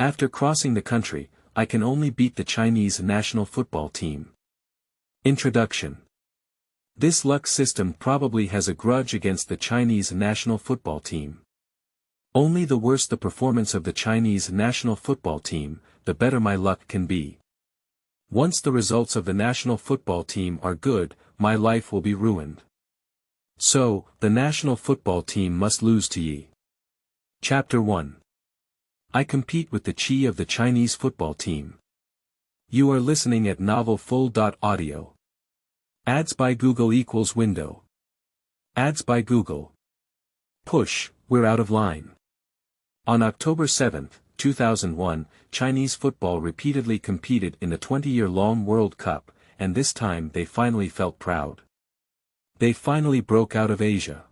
After crossing the country, I can only beat the Chinese national football team. Introduction. This luck system probably has a grudge against the Chinese national football team. Only the worse the performance of the Chinese national football team, the better my luck can be. Once the results of the national football team are good, my life will be ruined. So, the national football team must lose to ye. Chapter 1. I compete with the chi of the Chinese football team. You are listening at Novel Full.audio. Ads by Google equals window. Ads by Google. Push, we're out of line. On October 7, 2001, Chinese football repeatedly competed in the 20-year-long World Cup, and this time they finally felt proud. They finally broke out of Asia.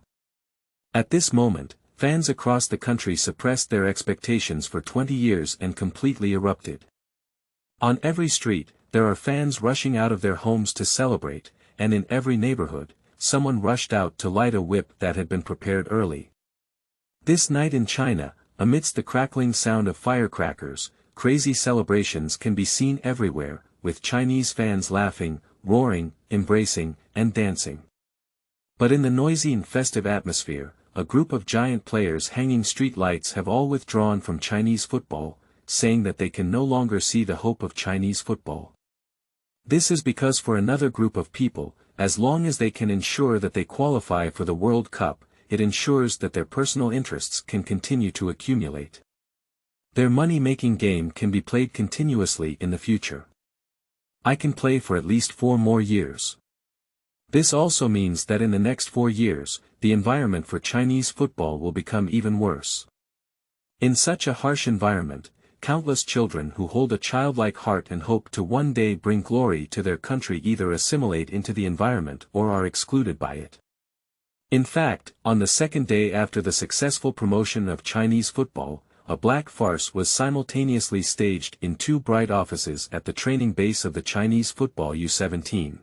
At this moment, fans across the country suppressed their expectations for 20 years and completely erupted. On every street, there are fans rushing out of their homes to celebrate, and in every neighborhood, someone rushed out to light a whip that had been prepared early. This night in China, amidst the crackling sound of firecrackers, crazy celebrations can be seen everywhere, with Chinese fans laughing, roaring, embracing, and dancing. But in the noisy and festive atmosphere, a group of giant players hanging street lights have all withdrawn from Chinese football, saying that they can no longer see the hope of Chinese football. This is because for another group of people, as long as they can ensure that they qualify for the World Cup, it ensures that their personal interests can continue to accumulate. Their money-making game can be played continuously in the future. I can play for at least 4 more years. This also means that in the next 4 years, the environment for Chinese football will become even worse. In such a harsh environment, countless children who hold a childlike heart and hope to one day bring glory to their country either assimilate into the environment or are excluded by it. In fact, on the second day after the successful promotion of Chinese football, a black farce was simultaneously staged in 2 bright offices at the training base of the Chinese football U-17.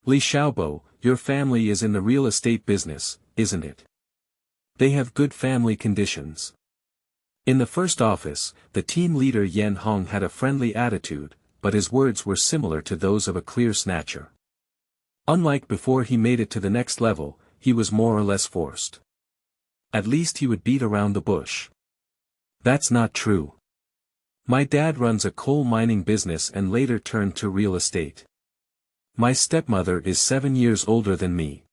Li Xiaobo, your family is in the real estate business, isn't it? They have good family conditions. In the first office, the team leader Yan Hong had a friendly attitude, but his words were similar to those of a clear snatcher. Unlike before he made it to the next level, he was more or less forced. At least he would beat around the bush. That's not true. My dad runs a coal mining business and later turned to real estate. My stepmother is 7 years older than me.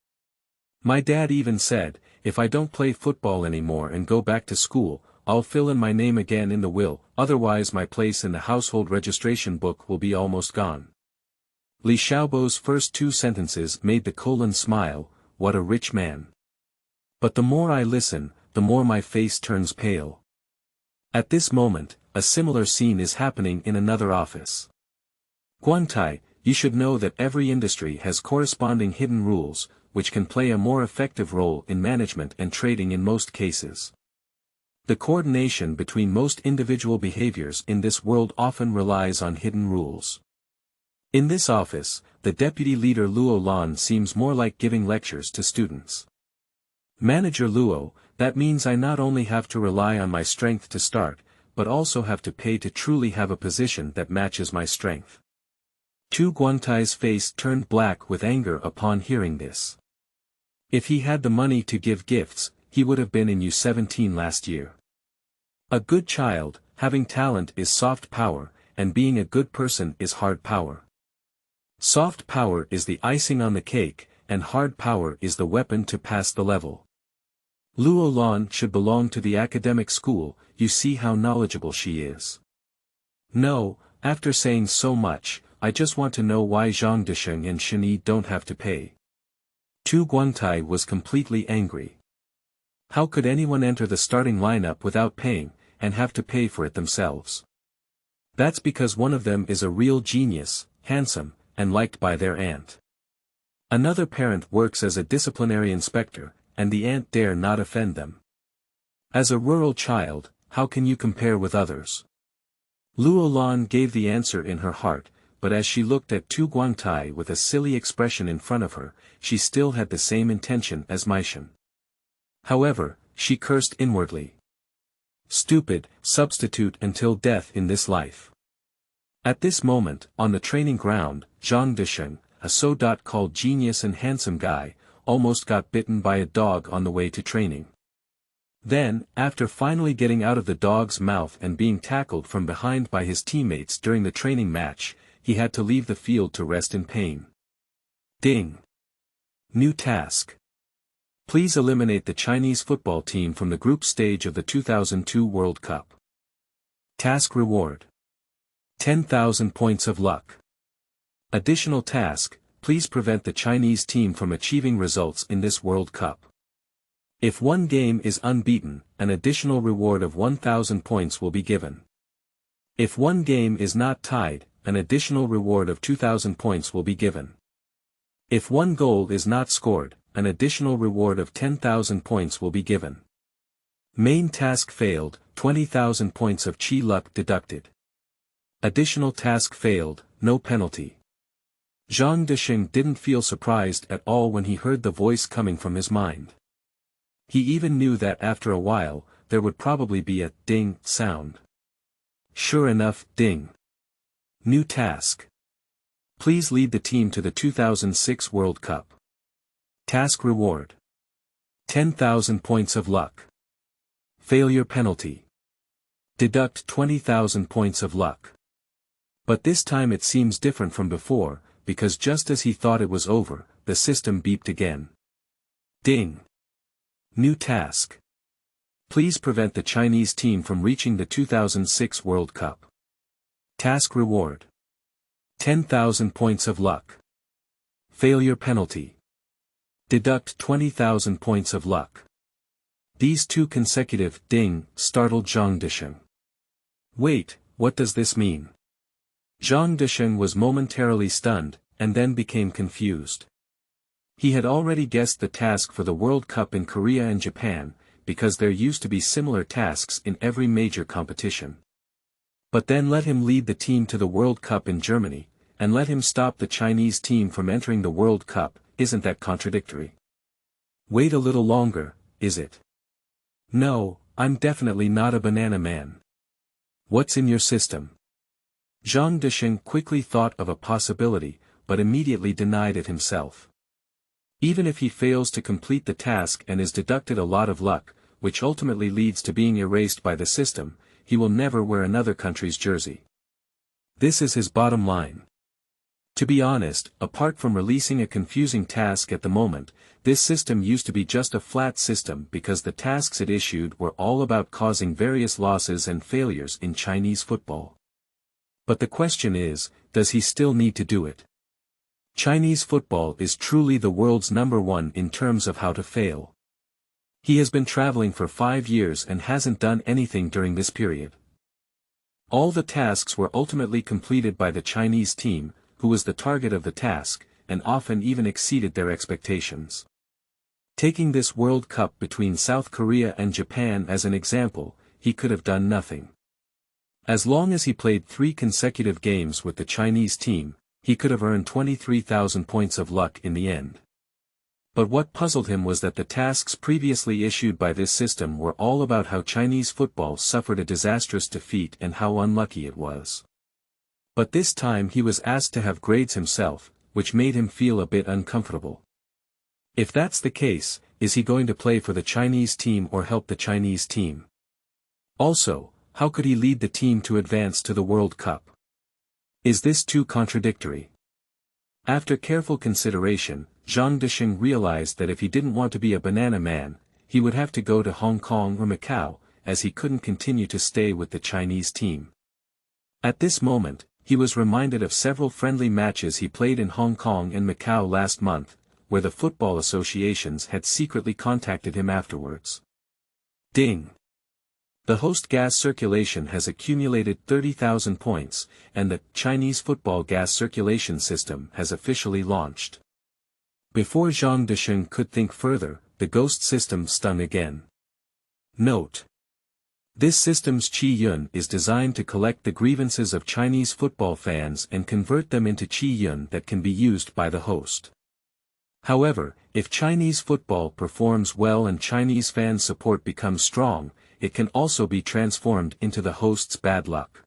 My dad even said, if I don't play football anymore and go back to school, I'll fill in my name again in the will, otherwise my place in the household registration book will be almost gone. Li Xiaobo's first 2 sentences made the colon smile, what a rich man. But the more I listen, the more my face turns pale. At this moment, a similar scene is happening in another office. Guantai, you should know that every industry has corresponding hidden rules, which can play a more effective role in management and trading in most cases. The coordination between most individual behaviors in this world often relies on hidden rules. In this office, the deputy leader Luo Lan seems more like giving lectures to students. Manager Luo, that means I not only have to rely on my strength to start, but also have to pay to truly have a position that matches my strength. Tu Guantai's face turned black with anger upon hearing this. If he had the money to give gifts, he would have been in U-17 last year. A good child, having talent is soft power, and being a good person is hard power. Soft power is the icing on the cake, and hard power is the weapon to pass the level. Luo Lan should belong to the academic school, you see how knowledgeable she is. No, after saying so much, I just want to know why Zhang, Desheng and Shani don't have to pay. Tu Guantai was completely angry. How could anyone enter the starting lineup without paying, and have to pay for it themselves? That's because one of them is a real genius, handsome, and liked by their aunt. Another parent works as a disciplinary inspector, and the aunt dare not offend them. As a rural child, how can you compare with others? Luo Lan gave the answer in her heart, but as she looked at Tu Guantai with a silly expression in front of her, she still had the same intention as Maishan. However, she cursed inwardly. Stupid, substitute until death in this life. At this moment, on the training ground, Zhang Desheng, a so-called genius and handsome guy, almost got bitten by a dog on the way to training. Then, after finally getting out of the dog's mouth and being tackled from behind by his teammates during the training match, he had to leave the field to rest in pain. Ding. New task. Please eliminate the Chinese football team from the group stage of the 2002 World Cup. Task reward: 10,000 points of luck. Additional task: please prevent the Chinese team from achieving results in this World Cup. If one game is unbeaten, an additional reward of 1,000 points will be given. If one game is not tied, an additional reward of 2,000 points will be given. If one goal is not scored, an additional reward of 10,000 points will be given. Main task failed, 20,000 points of chi luck deducted. Additional task failed, no penalty. Zhang Desheng didn't feel surprised at all when he heard the voice coming from his mind. He even knew that after a while, there would probably be a ding sound. Sure enough, ding. New task. Please lead the team to the 2006 World Cup. Task reward: 10,000 points of luck. Failure penalty: deduct 20,000 points of luck. But this time it seems different from before, because just as he thought it was over, the system beeped again. Ding. New task. Please prevent the Chinese team from reaching the 2006 World Cup. Task reward: 10,000 points of luck. Failure penalty: deduct 20,000 points of luck. These two consecutive ding startled Zhang Desheng. Wait, what does this mean? Zhang Desheng was momentarily stunned, and then became confused. He had already guessed the task for the World Cup in Korea and Japan, because there used to be similar tasks in every major competition. But then let him lead the team to the World Cup in Germany, and let him stop the Chinese team from entering the World Cup. Isn't that contradictory? Wait a little longer, is it? No, I'm definitely not a banana man. What's in your system? Zhang Desheng quickly thought of a possibility, but immediately denied it himself. Even if he fails to complete the task and is deducted a lot of luck, which ultimately leads to being erased by the system, he will never wear another country's jersey. This is his bottom line. To be honest, apart from releasing a confusing task at the moment, this system used to be just a flat system because the tasks it issued were all about causing various losses and failures in Chinese football. But the question is, does he still need to do it? Chinese football is truly the world's #1 in terms of how to fail. He has been traveling for 5 years and hasn't done anything during this period. All the tasks were ultimately completed by the Chinese team, who was the target of the task, and often even exceeded their expectations. Taking this World Cup between South Korea and Japan as an example, he could have done nothing. As long as he played 3 consecutive games with the Chinese team, he could have earned 23,000 points of luck in the end. But what puzzled him was that the tasks previously issued by this system were all about how Chinese football suffered a disastrous defeat and how unlucky it was. But this time he was asked to have grades himself, which made him feel a bit uncomfortable. If that's the case, is he going to play for the Chinese team or help the Chinese team? Also, how could he lead the team to advance to the World Cup? Is this too contradictory? After careful consideration, Zhang Desheng realized that if he didn't want to be a banana man, he would have to go to Hong Kong or Macau, as he couldn't continue to stay with the Chinese team. At this moment, he was reminded of several friendly matches he played in Hong Kong and Macau last month, where the football associations had secretly contacted him afterwards. Ding! The host gas circulation has accumulated 30,000 points, and the Chinese football gas circulation system has officially launched. Before Zhang Desheng could think further, the ghost system stung again. Note: this system's Qi Yun is designed to collect the grievances of Chinese football fans and convert them into Qi Yun that can be used by the host. However, if Chinese football performs well and Chinese fan support becomes strong, it can also be transformed into the host's bad luck.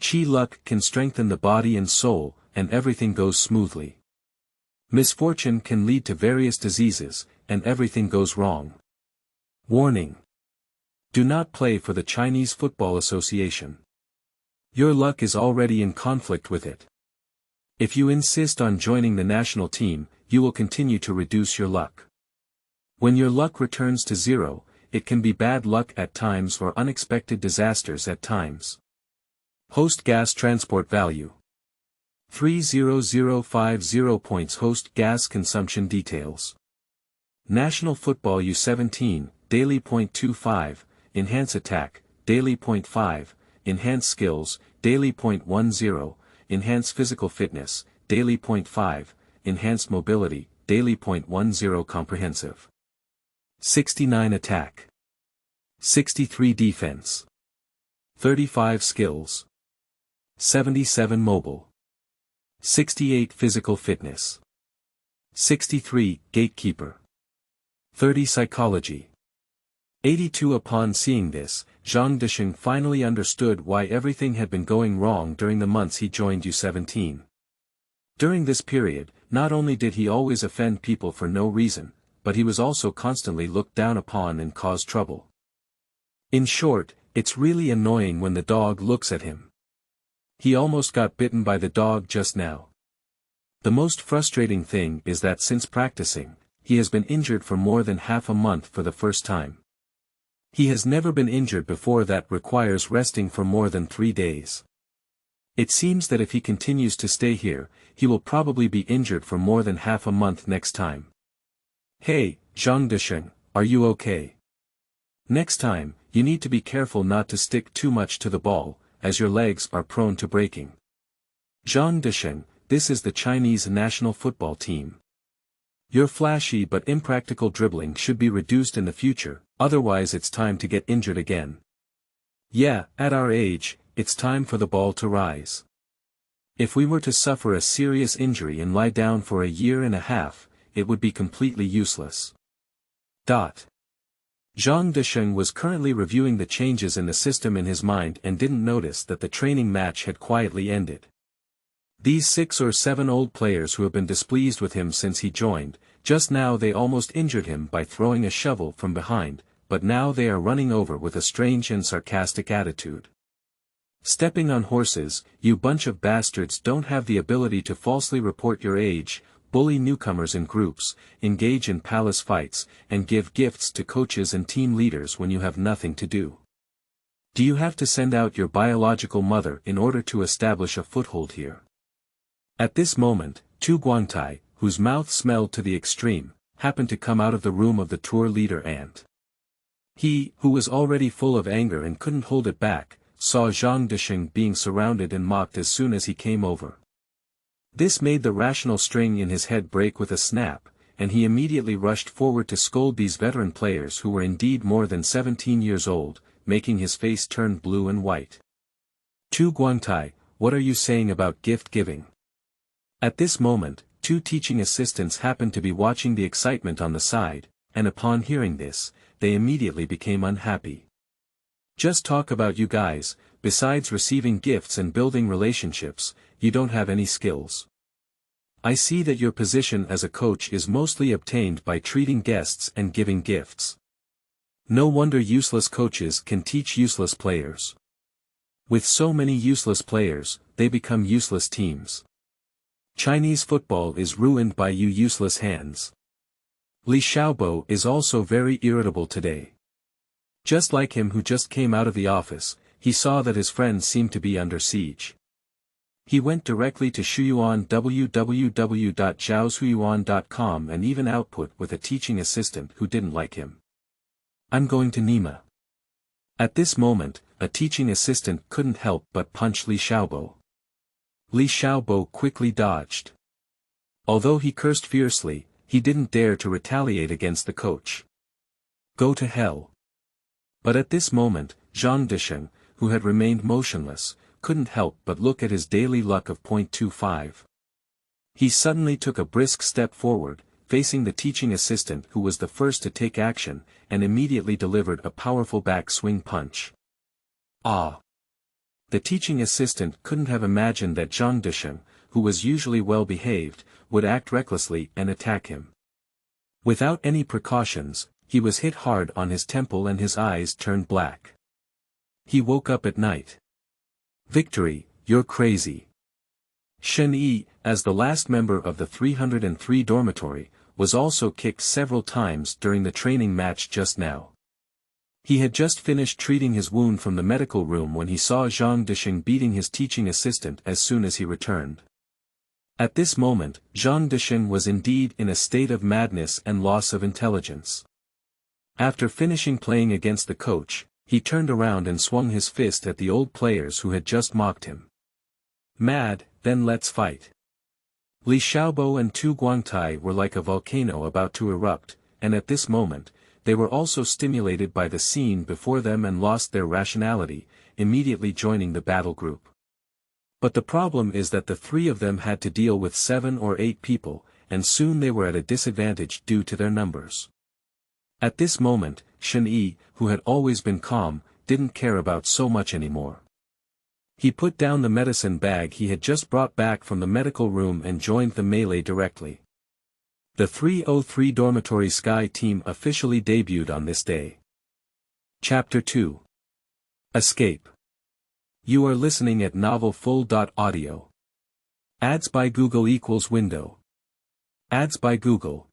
Qi luck can strengthen the body and soul, and everything goes smoothly. Misfortune can lead to various diseases, and everything goes wrong. Warning. Do not play for the Chinese Football Association. Your luck is already in conflict with it. If you insist on joining the national team, you will continue to reduce your luck. When your luck returns to zero, it can be bad luck at times or unexpected disasters at times. Host gas transport value. 30050 points. Host gas consumption details. National Football U17, daily 0.25, enhance attack, daily 0.5, enhance skills, daily 0.10, enhance physical fitness, daily 0.5, enhanced mobility, daily 0.10. Comprehensive. 69 attack. 63 defense. 35 skills. 77 mobile. 68 physical fitness. 63 gatekeeper. 30 psychology. 82. Upon seeing this, Zhang Desheng finally understood why everything had been going wrong during the months he joined U17. During this period, not only did he always offend people for no reason, but he was also constantly looked down upon and caused trouble. In short, it's really annoying when the dog looks at him. He almost got bitten by the dog just now. The most frustrating thing is that since practicing, he has been injured for more than half a month for the first time. He has never been injured before that requires resting for more than 3 days. It seems that if he continues to stay here, he will probably be injured for more than half a month next time. Hey, Zhang Desheng, are you okay? Next time, you need to be careful not to stick too much to the ball, as your legs are prone to breaking. Zhang Desheng, this is the Chinese national football team. Your flashy but impractical dribbling should be reduced in the future, otherwise it's time to get injured again. Yeah, at our age, it's time for the ball to rise. If we were to suffer a serious injury and lie down for a year and a half, it would be completely useless. Zhang Desheng was currently reviewing the changes in the system in his mind and didn't notice that the training match had quietly ended. These 6 or 7 old players who have been displeased with him since he joined, just now they almost injured him by throwing a shovel from behind, but now they are running over with a strange and sarcastic attitude. Stepping on horses, you bunch of bastards don't have the ability to falsely report your age, bully newcomers in groups, engage in palace fights, and give gifts to coaches and team leaders when you have nothing to do. Do you have to send out your biological mother in order to establish a foothold here? At this moment, Tu Guangtai, whose mouth smelled to the extreme, happened to come out of the room of the tour leader and he, who was already full of anger and couldn't hold it back, saw Zhang Desheng being surrounded and mocked as soon as he came over. This made the rational string in his head break with a snap, and he immediately rushed forward to scold these veteran players who were indeed more than 17 years old, making his face turn blue and white. Tu Guangtai, what are you saying about gift giving? At this moment, 2 teaching assistants happened to be watching the excitement on the side, and upon hearing this, they immediately became unhappy. Just talk about you guys, besides receiving gifts and building relationships, you don't have any skills. I see that your position as a coach is mostly obtained by treating guests and giving gifts. No wonder useless coaches can teach useless players. With so many useless players, they become useless teams. Chinese football is ruined by you useless hands. Li Xiaobo is also very irritable today. Just like him who just came out of the office, he saw that his friends seemed to be under siege. He went directly to Shuyuan www.zhaoshuyuan.com and even output with a teaching assistant who didn't like him. I'm going to Nima. At this moment, a teaching assistant couldn't help but punch Li Xiaobo. Li Xiaobo quickly dodged. Although he cursed fiercely, he didn't dare to retaliate against the coach. Go to hell. But at this moment, Zhang Desheng, who had remained motionless, couldn't help but look at his daily luck of 0.25. He suddenly took a brisk step forward, facing the teaching assistant who was the first to take action, and immediately delivered a powerful back swing punch. Ah! The teaching assistant couldn't have imagined that Desheng, who was usually well behaved, would act recklessly and attack him. Without any precautions, he was hit hard on his temple and his eyes turned black. He woke up at night. Victory, you're crazy. Shen Yi, as the last member of the 303 dormitory, was also kicked several times during the training match just now. He had just finished treating his wound from the medical room when he saw Zhang Desheng beating his teaching assistant as soon as he returned. At this moment, Zhang Desheng was indeed in a state of madness and loss of intelligence. After finishing playing against the coach, he turned around and swung his fist at the old players who had just mocked him. Mad, then let's fight. Li Xiaobo and Tu Guangtai were like a volcano about to erupt, and at this moment, they were also stimulated by the scene before them and lost their rationality, immediately joining the battle group. But the problem is that the three of them had to deal with 7 or 8 people, and soon they were at a disadvantage due to their numbers. At this moment, Shen Yi, who had always been calm, didn't care about so much anymore. He put down the medicine bag he had just brought back from the medical room and joined the melee directly. The 303 Dormitory Sky team officially debuted on this day. Chapter 2. Escape. You are listening at novelfull.audio. Ads by Google equals window. Ads by Google.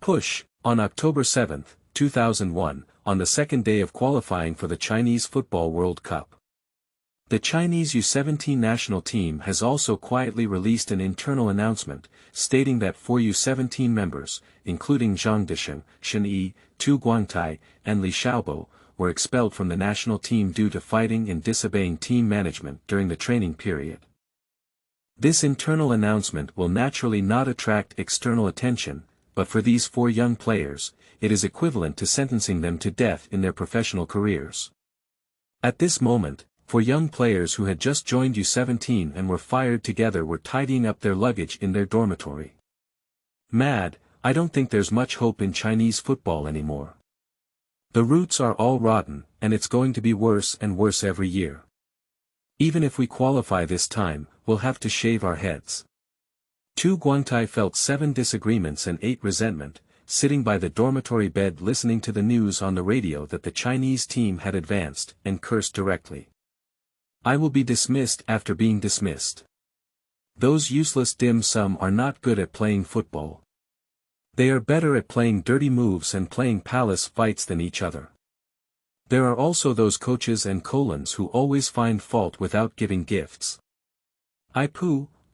Push, on October 7, 2001, on the second day of qualifying for the Chinese Football World Cup. The Chinese U17 national team has also quietly released an internal announcement, stating that 4 U17 members, including Zhang Desheng, Shen Yi, Tu Guangtai, and Li Xiaobo, were expelled from the national team due to fighting and disobeying team management during the training period. This internal announcement will naturally not attract external attention, but for these 4 young players, it is equivalent to sentencing them to death in their professional careers. At this moment, 4 young players who had just joined U17 and were fired together were tidying up their luggage in their dormitory. Mad, I don't think there's much hope in Chinese football anymore. The roots are all rotten, and it's going to be worse and worse every year. Even if we qualify this time, we'll have to shave our heads. Tu Guangtai felt 7 disagreements and 8 resentment, sitting by the dormitory bed listening to the news on the radio that the Chinese team had advanced, and cursed directly. I will be dismissed after being dismissed. Those useless dim sum are not good at playing football. They are better at playing dirty moves and playing palace fights than each other. There are also those coaches and colons who always find fault without giving gifts. I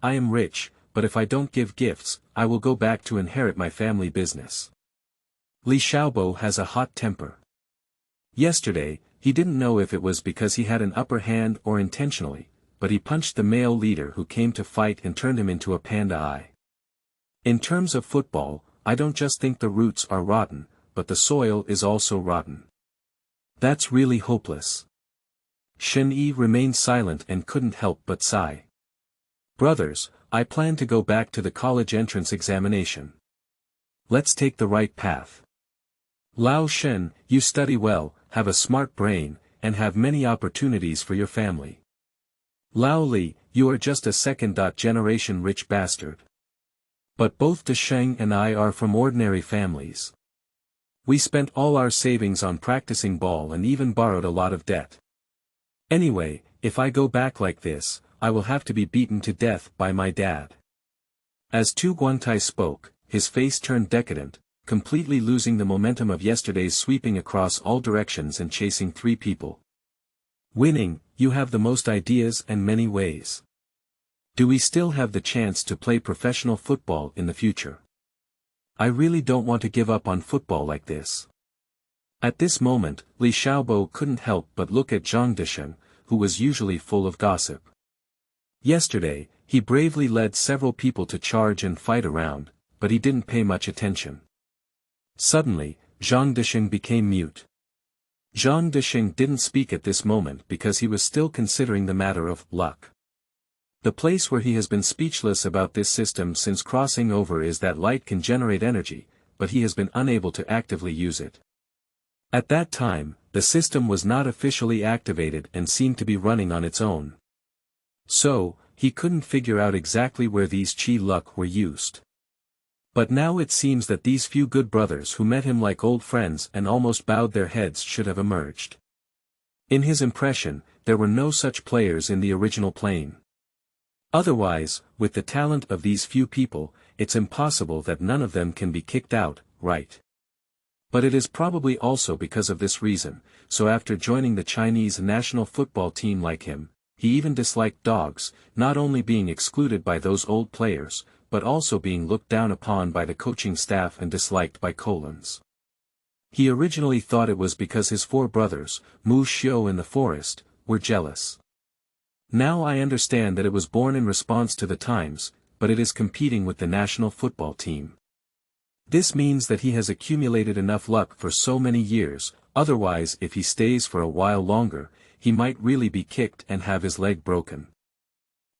am rich, but if I don't give gifts, I will go back to inherit my family business. Li Xiaobo has a hot temper. Yesterday, he didn't know if it was because he had an upper hand or intentionally, but he punched the male leader who came to fight and turned him into a panda eye. In terms of football, I don't just think the roots are rotten, but the soil is also rotten. That's really hopeless. Shen Yi remained silent and couldn't help but sigh. Brothers, I plan to go back to the college entrance examination. Let's take the right path. Lao Shen, you study well, have a smart brain, and have many opportunities for your family. Lao Li, you are just a second-generation rich bastard. But both Desheng and I are from ordinary families. We spent all our savings on practicing ball and even borrowed a lot of debt. Anyway, if I go back like this, I will have to be beaten to death by my dad. As Tu Guangtai spoke, his face turned decadent, completely losing the momentum of yesterday's sweeping across all directions and chasing 3 people. Winning, you have the most ideas and many ways. Do we still have the chance to play professional football in the future? I really don't want to give up on football like this. At this moment, Li Xiaobo couldn't help but look at Zhang Desheng, who was usually full of gossip. Yesterday, he bravely led several people to charge and fight around, but he didn't pay much attention. Suddenly, Zhang Desheng became mute. Zhang Desheng didn't speak at this moment because he was still considering the matter of luck. The place where he has been speechless about this system since crossing over is that light can generate energy, but he has been unable to actively use it. At that time, the system was not officially activated and seemed to be running on its own. So, he couldn't figure out exactly where these chi luck were used. But now it seems that these few good brothers who met him like old friends and almost bowed their heads should have emerged. In his impression, there were no such players in the original plane. Otherwise, with the talent of these few people, it's impossible that none of them can be kicked out, right? But it is probably also because of this reason, so after joining the Chinese national football team like him, he even disliked dogs, not only being excluded by those old players, but also being looked down upon by the coaching staff and disliked by colons. He originally thought it was because his four brothers, Mu Xiu in the forest, were jealous. Now I understand that it was born in response to the times, but it is competing with the national football team. This means that he has accumulated enough luck for so many years, otherwise if he stays for a while longer, he might really be kicked and have his leg broken.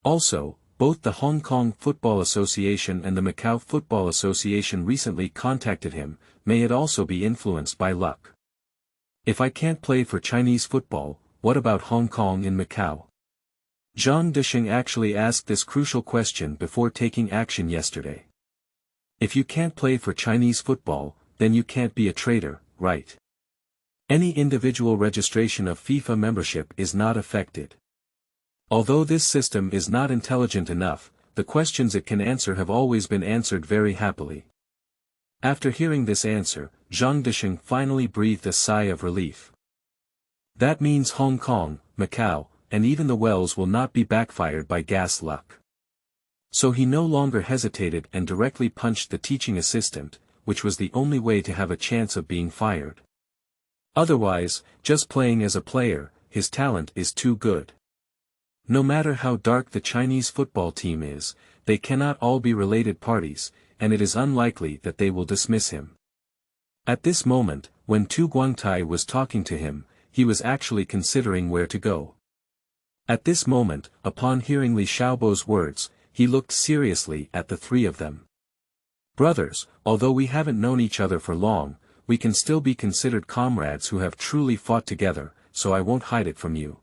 Also, both the Hong Kong Football Association and the Macau Football Association recently contacted him. May it also be influenced by luck. If I can't play for Chinese football, what about Hong Kong and Macau? Zhang Desheng actually asked this crucial question before taking action yesterday. If you can't play for Chinese football, then you can't be a traitor, right? Any individual registration of FIFA membership is not affected. Although this system is not intelligent enough, the questions it can answer have always been answered very happily. After hearing this answer, Zhang Desheng finally breathed a sigh of relief. That means Hong Kong, Macau, and even the Wells will not be backfired by gas luck. So he no longer hesitated and directly punched the teaching assistant, which was the only way to have a chance of being fired. Otherwise, just playing as a player, his talent is too good. No matter how dark the Chinese football team is, they cannot all be related parties, and it is unlikely that they will dismiss him. At this moment, when Tu Guangtai was talking to him, he was actually considering where to go. At this moment, upon hearing Li Xiaobo's words, he looked seriously at the three of them. Brothers, although we haven't known each other for long, we can still be considered comrades who have truly fought together, so I won't hide it from you.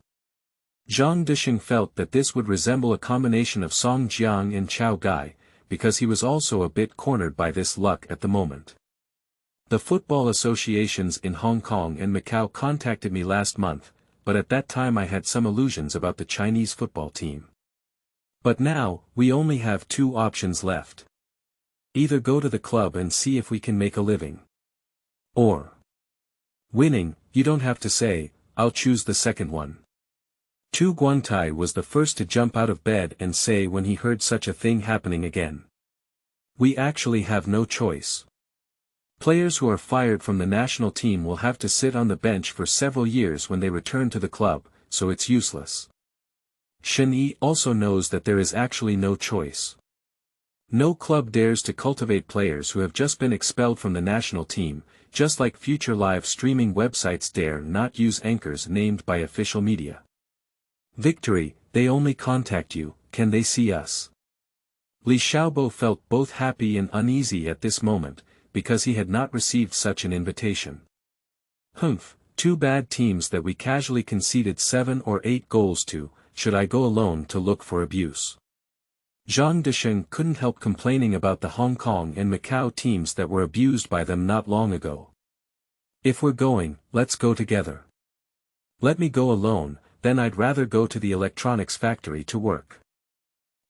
Zhang Desheng felt that this would resemble a combination of Song Jiang and Chao Gai, because he was also a bit cornered by this luck at the moment. The football associations in Hong Kong and Macau contacted me last month, but at that time I had some illusions about the Chinese football team. But now, we only have two options left. Either go to the club and see if we can make a living. Or winning. You don't have to say, I'll choose the second one. Tu Guangtai was the first to jump out of bed and say when he heard such a thing happening again. We actually have no choice. Players who are fired from the national team will have to sit on the bench for several years when they return to the club, so it's useless. Shen Yi also knows that there is actually no choice. No club dares to cultivate players who have just been expelled from the national team, just like future live streaming websites dare not use anchors named by official media. Victory, they only contact you, can they see us? Li Xiaobo felt both happy and uneasy at this moment, because he had not received such an invitation. Humph, two bad teams that we casually conceded 7 or 8 goals to, should I go alone to look for abuse? Zhang Desheng couldn't help complaining about the Hong Kong and Macau teams that were abused by them not long ago. If we're going, let's go together. Let me go alone, then I'd rather go to the electronics factory to work.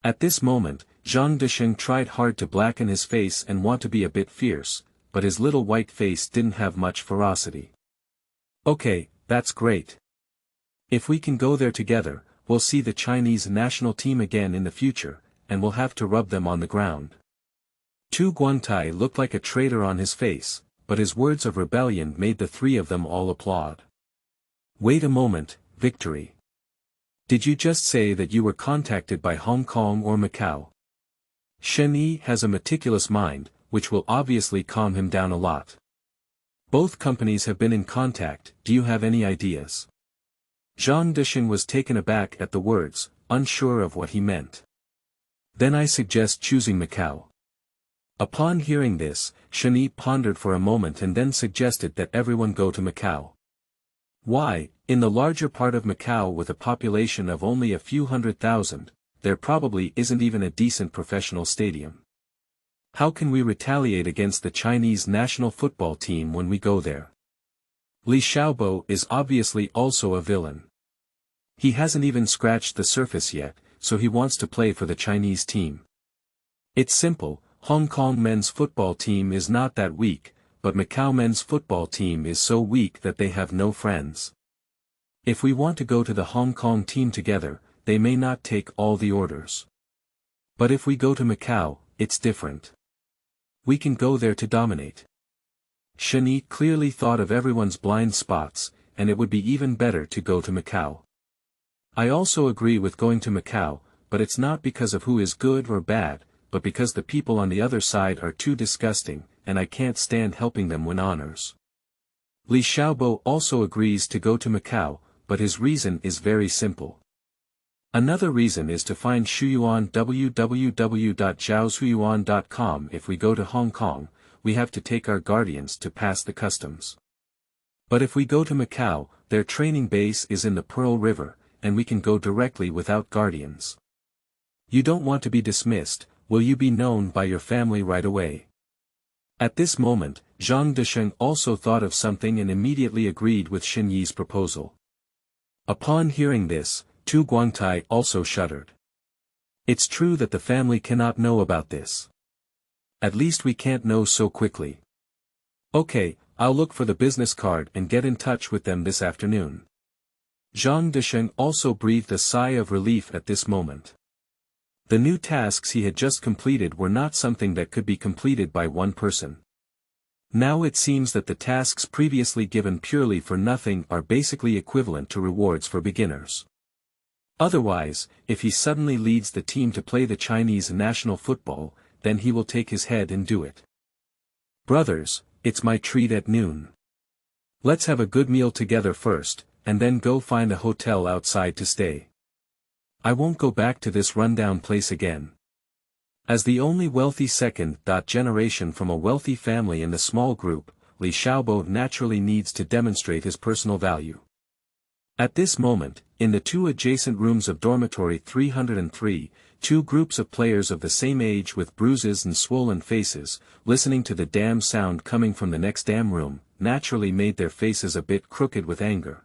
At this moment, Zhang Desheng tried hard to blacken his face and want to be a bit fierce, but his little white face didn't have much ferocity. Okay, that's great. If we can go there together, we'll see the Chinese national team again in the future, and we'll have to rub them on the ground. Tu Guangtai looked like a traitor on his face, but his words of rebellion made the three of them all applaud. Wait a moment, Victory. Did you just say that you were contacted by Hong Kong or Macau? Shen Yi has a meticulous mind, which will obviously calm him down a lot. Both companies have been in contact, do you have any ideas? Zhang Desheng was taken aback at the words, unsure of what he meant. Then I suggest choosing Macau. Upon hearing this, Shani pondered for a moment and then suggested that everyone go to Macau. Why, in the larger part of Macau with a population of only a few 100,000, there probably isn't even a decent professional stadium. How can we retaliate against the Chinese national football team when we go there? Li Xiaobo is obviously also a villain. He hasn't even scratched the surface yet, so he wants to play for the Chinese team. It's simple, Hong Kong men's football team is not that weak, but Macau men's football team is so weak that they have no friends. If we want to go to the Hong Kong team together, they may not take all the orders. But if we go to Macau, it's different. We can go there to dominate. Shani clearly thought of everyone's blind spots, and it would be even better to go to Macau. I also agree with going to Macau, but it's not because of who is good or bad, but because the people on the other side are too disgusting, and I can't stand helping them win honors. Li Xiaobo also agrees to go to Macau, but his reason is very simple. Another reason is to find Shuyuan www.zhaoshuyuan.com. If we go to Hong Kong, we have to take our guardians to pass the customs. But if we go to Macau, their training base is in the Pearl River, and we can go directly without guardians. You don't want to be dismissed, will you be known by your family right away? At this moment, Zhang Desheng also thought of something and immediately agreed with Xin Yi's proposal. Upon hearing this, Tu Guangtai also shuddered. It's true that the family cannot know about this. At least we can't know so quickly. Okay, I'll look for the business card and get in touch with them this afternoon. Zhang Desheng also breathed a sigh of relief at this moment. The new tasks he had just completed were not something that could be completed by one person. Now it seems that the tasks previously given purely for nothing are basically equivalent to rewards for beginners. Otherwise, if he suddenly leads the team to play the Chinese national football, then he will take his head and do it. Brothers, it's my treat at noon. Let's have a good meal together first, and then go find a hotel outside to stay. I won't go back to this rundown place again. As the only wealthy second generation from a wealthy family in the small group, Li Xiaobo naturally needs to demonstrate his personal value. At this moment, in the two adjacent rooms of dormitory 303, two groups of players of the same age with bruises and swollen faces, listening to the damn sound coming from the next damn room, naturally made their faces a bit crooked with anger.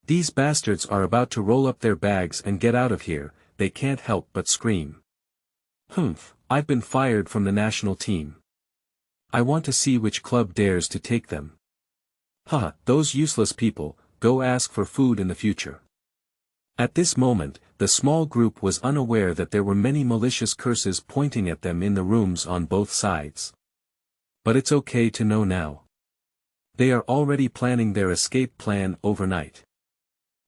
These bastards are about to roll up their bags and get out of here, they can't help but scream. Humph, I've been fired from the national team. I want to see which club dares to take them. Ha, those useless people, go ask for food in the future. At this moment, the small group was unaware that there were many malicious curses pointing at them in the rooms on both sides. But it's okay to know now. They are already planning their escape plan overnight.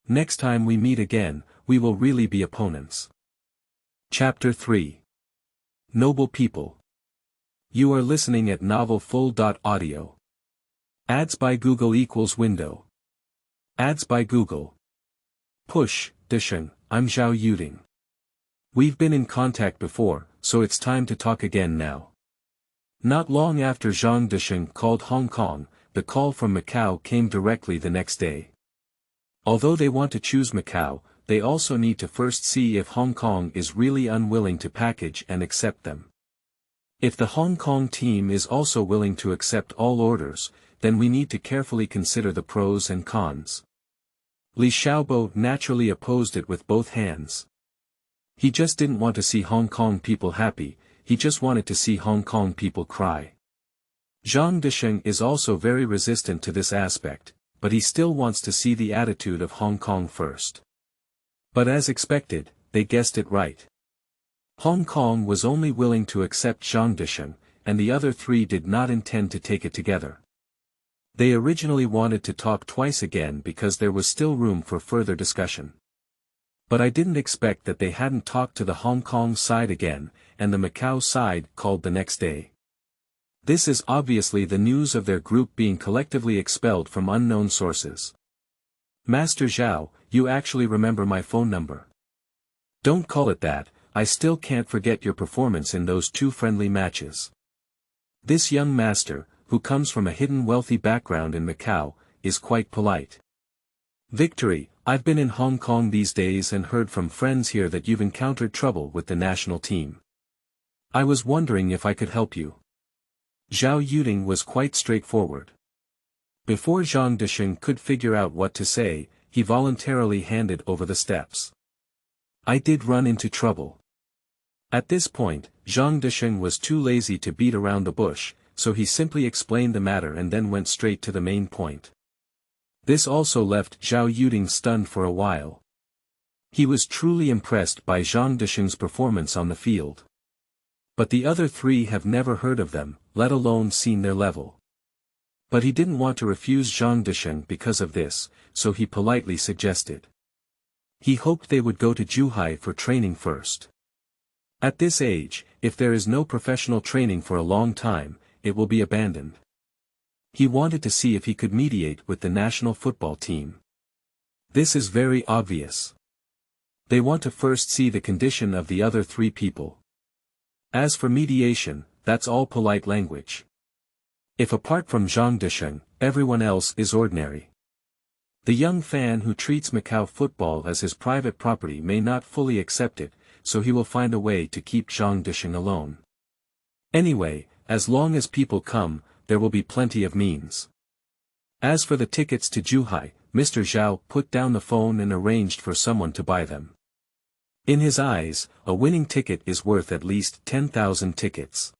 Next time we meet again, we will really be opponents. Chapter 3. Noble People. You are listening at novelfull.audio. Ads by Google equals window. Ads by Google. Push, Desheng, I'm Zhao Yuding. We've been in contact before, so it's time to talk again now. Not long after Zhang Desheng called Hong Kong, the call from Macau came directly the next day. Although they want to choose Macau, they also need to first see if Hong Kong is really unwilling to package and accept them. If the Hong Kong team is also willing to accept all orders, then we need to carefully consider the pros and cons. Li Xiaobo naturally opposed it with both hands. He just didn't want to see Hong Kong people happy, he just wanted to see Hong Kong people cry. Zhang Desheng is also very resistant to this aspect, but he still wants to see the attitude of Hong Kong first. But as expected, they guessed it right. Hong Kong was only willing to accept Zhang Desheng, and the other three did not intend to take it together. They originally wanted to talk twice again because there was still room for further discussion. But I didn't expect that they hadn't talked to the Hong Kong side again, and the Macau side called the next day. This is obviously the news of their group being collectively expelled from unknown sources. Master Zhao, you actually remember my phone number. Don't call it that, I still can't forget your performance in those 2 friendly matches. This young master, who comes from a hidden wealthy background in Macau, is quite polite. Victory, I've been in Hong Kong these days and heard from friends here that you've encountered trouble with the national team. I was wondering if I could help you. Zhao Yuding was quite straightforward. Before Zhang Desheng could figure out what to say, he voluntarily handed over the steps. I did run into trouble. At this point, Zhang Desheng was too lazy to beat around the bush, so he simply explained the matter and then went straight to the main point. This also left Zhao Yuding stunned for a while. He was truly impressed by Zhang Desheng's performance on the field. But the other 3 have never heard of them, let alone seen their level. But he didn't want to refuse Zhang Desheng because of this, so he politely suggested. He hoped they would go to Zhuhai for training first. At this age, if there is no professional training for a long time, it will be abandoned. He wanted to see if he could mediate with the national football team. This is very obvious. They want to first see the condition of the other 3 people. As for mediation, that's all polite language. If apart from Zhang Desheng, everyone else is ordinary. The young fan who treats Macau football as his private property may not fully accept it, so he will find a way to keep Zhang Desheng alone. Anyway, as long as people come, there will be plenty of means. As for the tickets to Zhuhai, Mr. Zhao put down the phone and arranged for someone to buy them. In his eyes, a winning ticket is worth at least 10,000 tickets.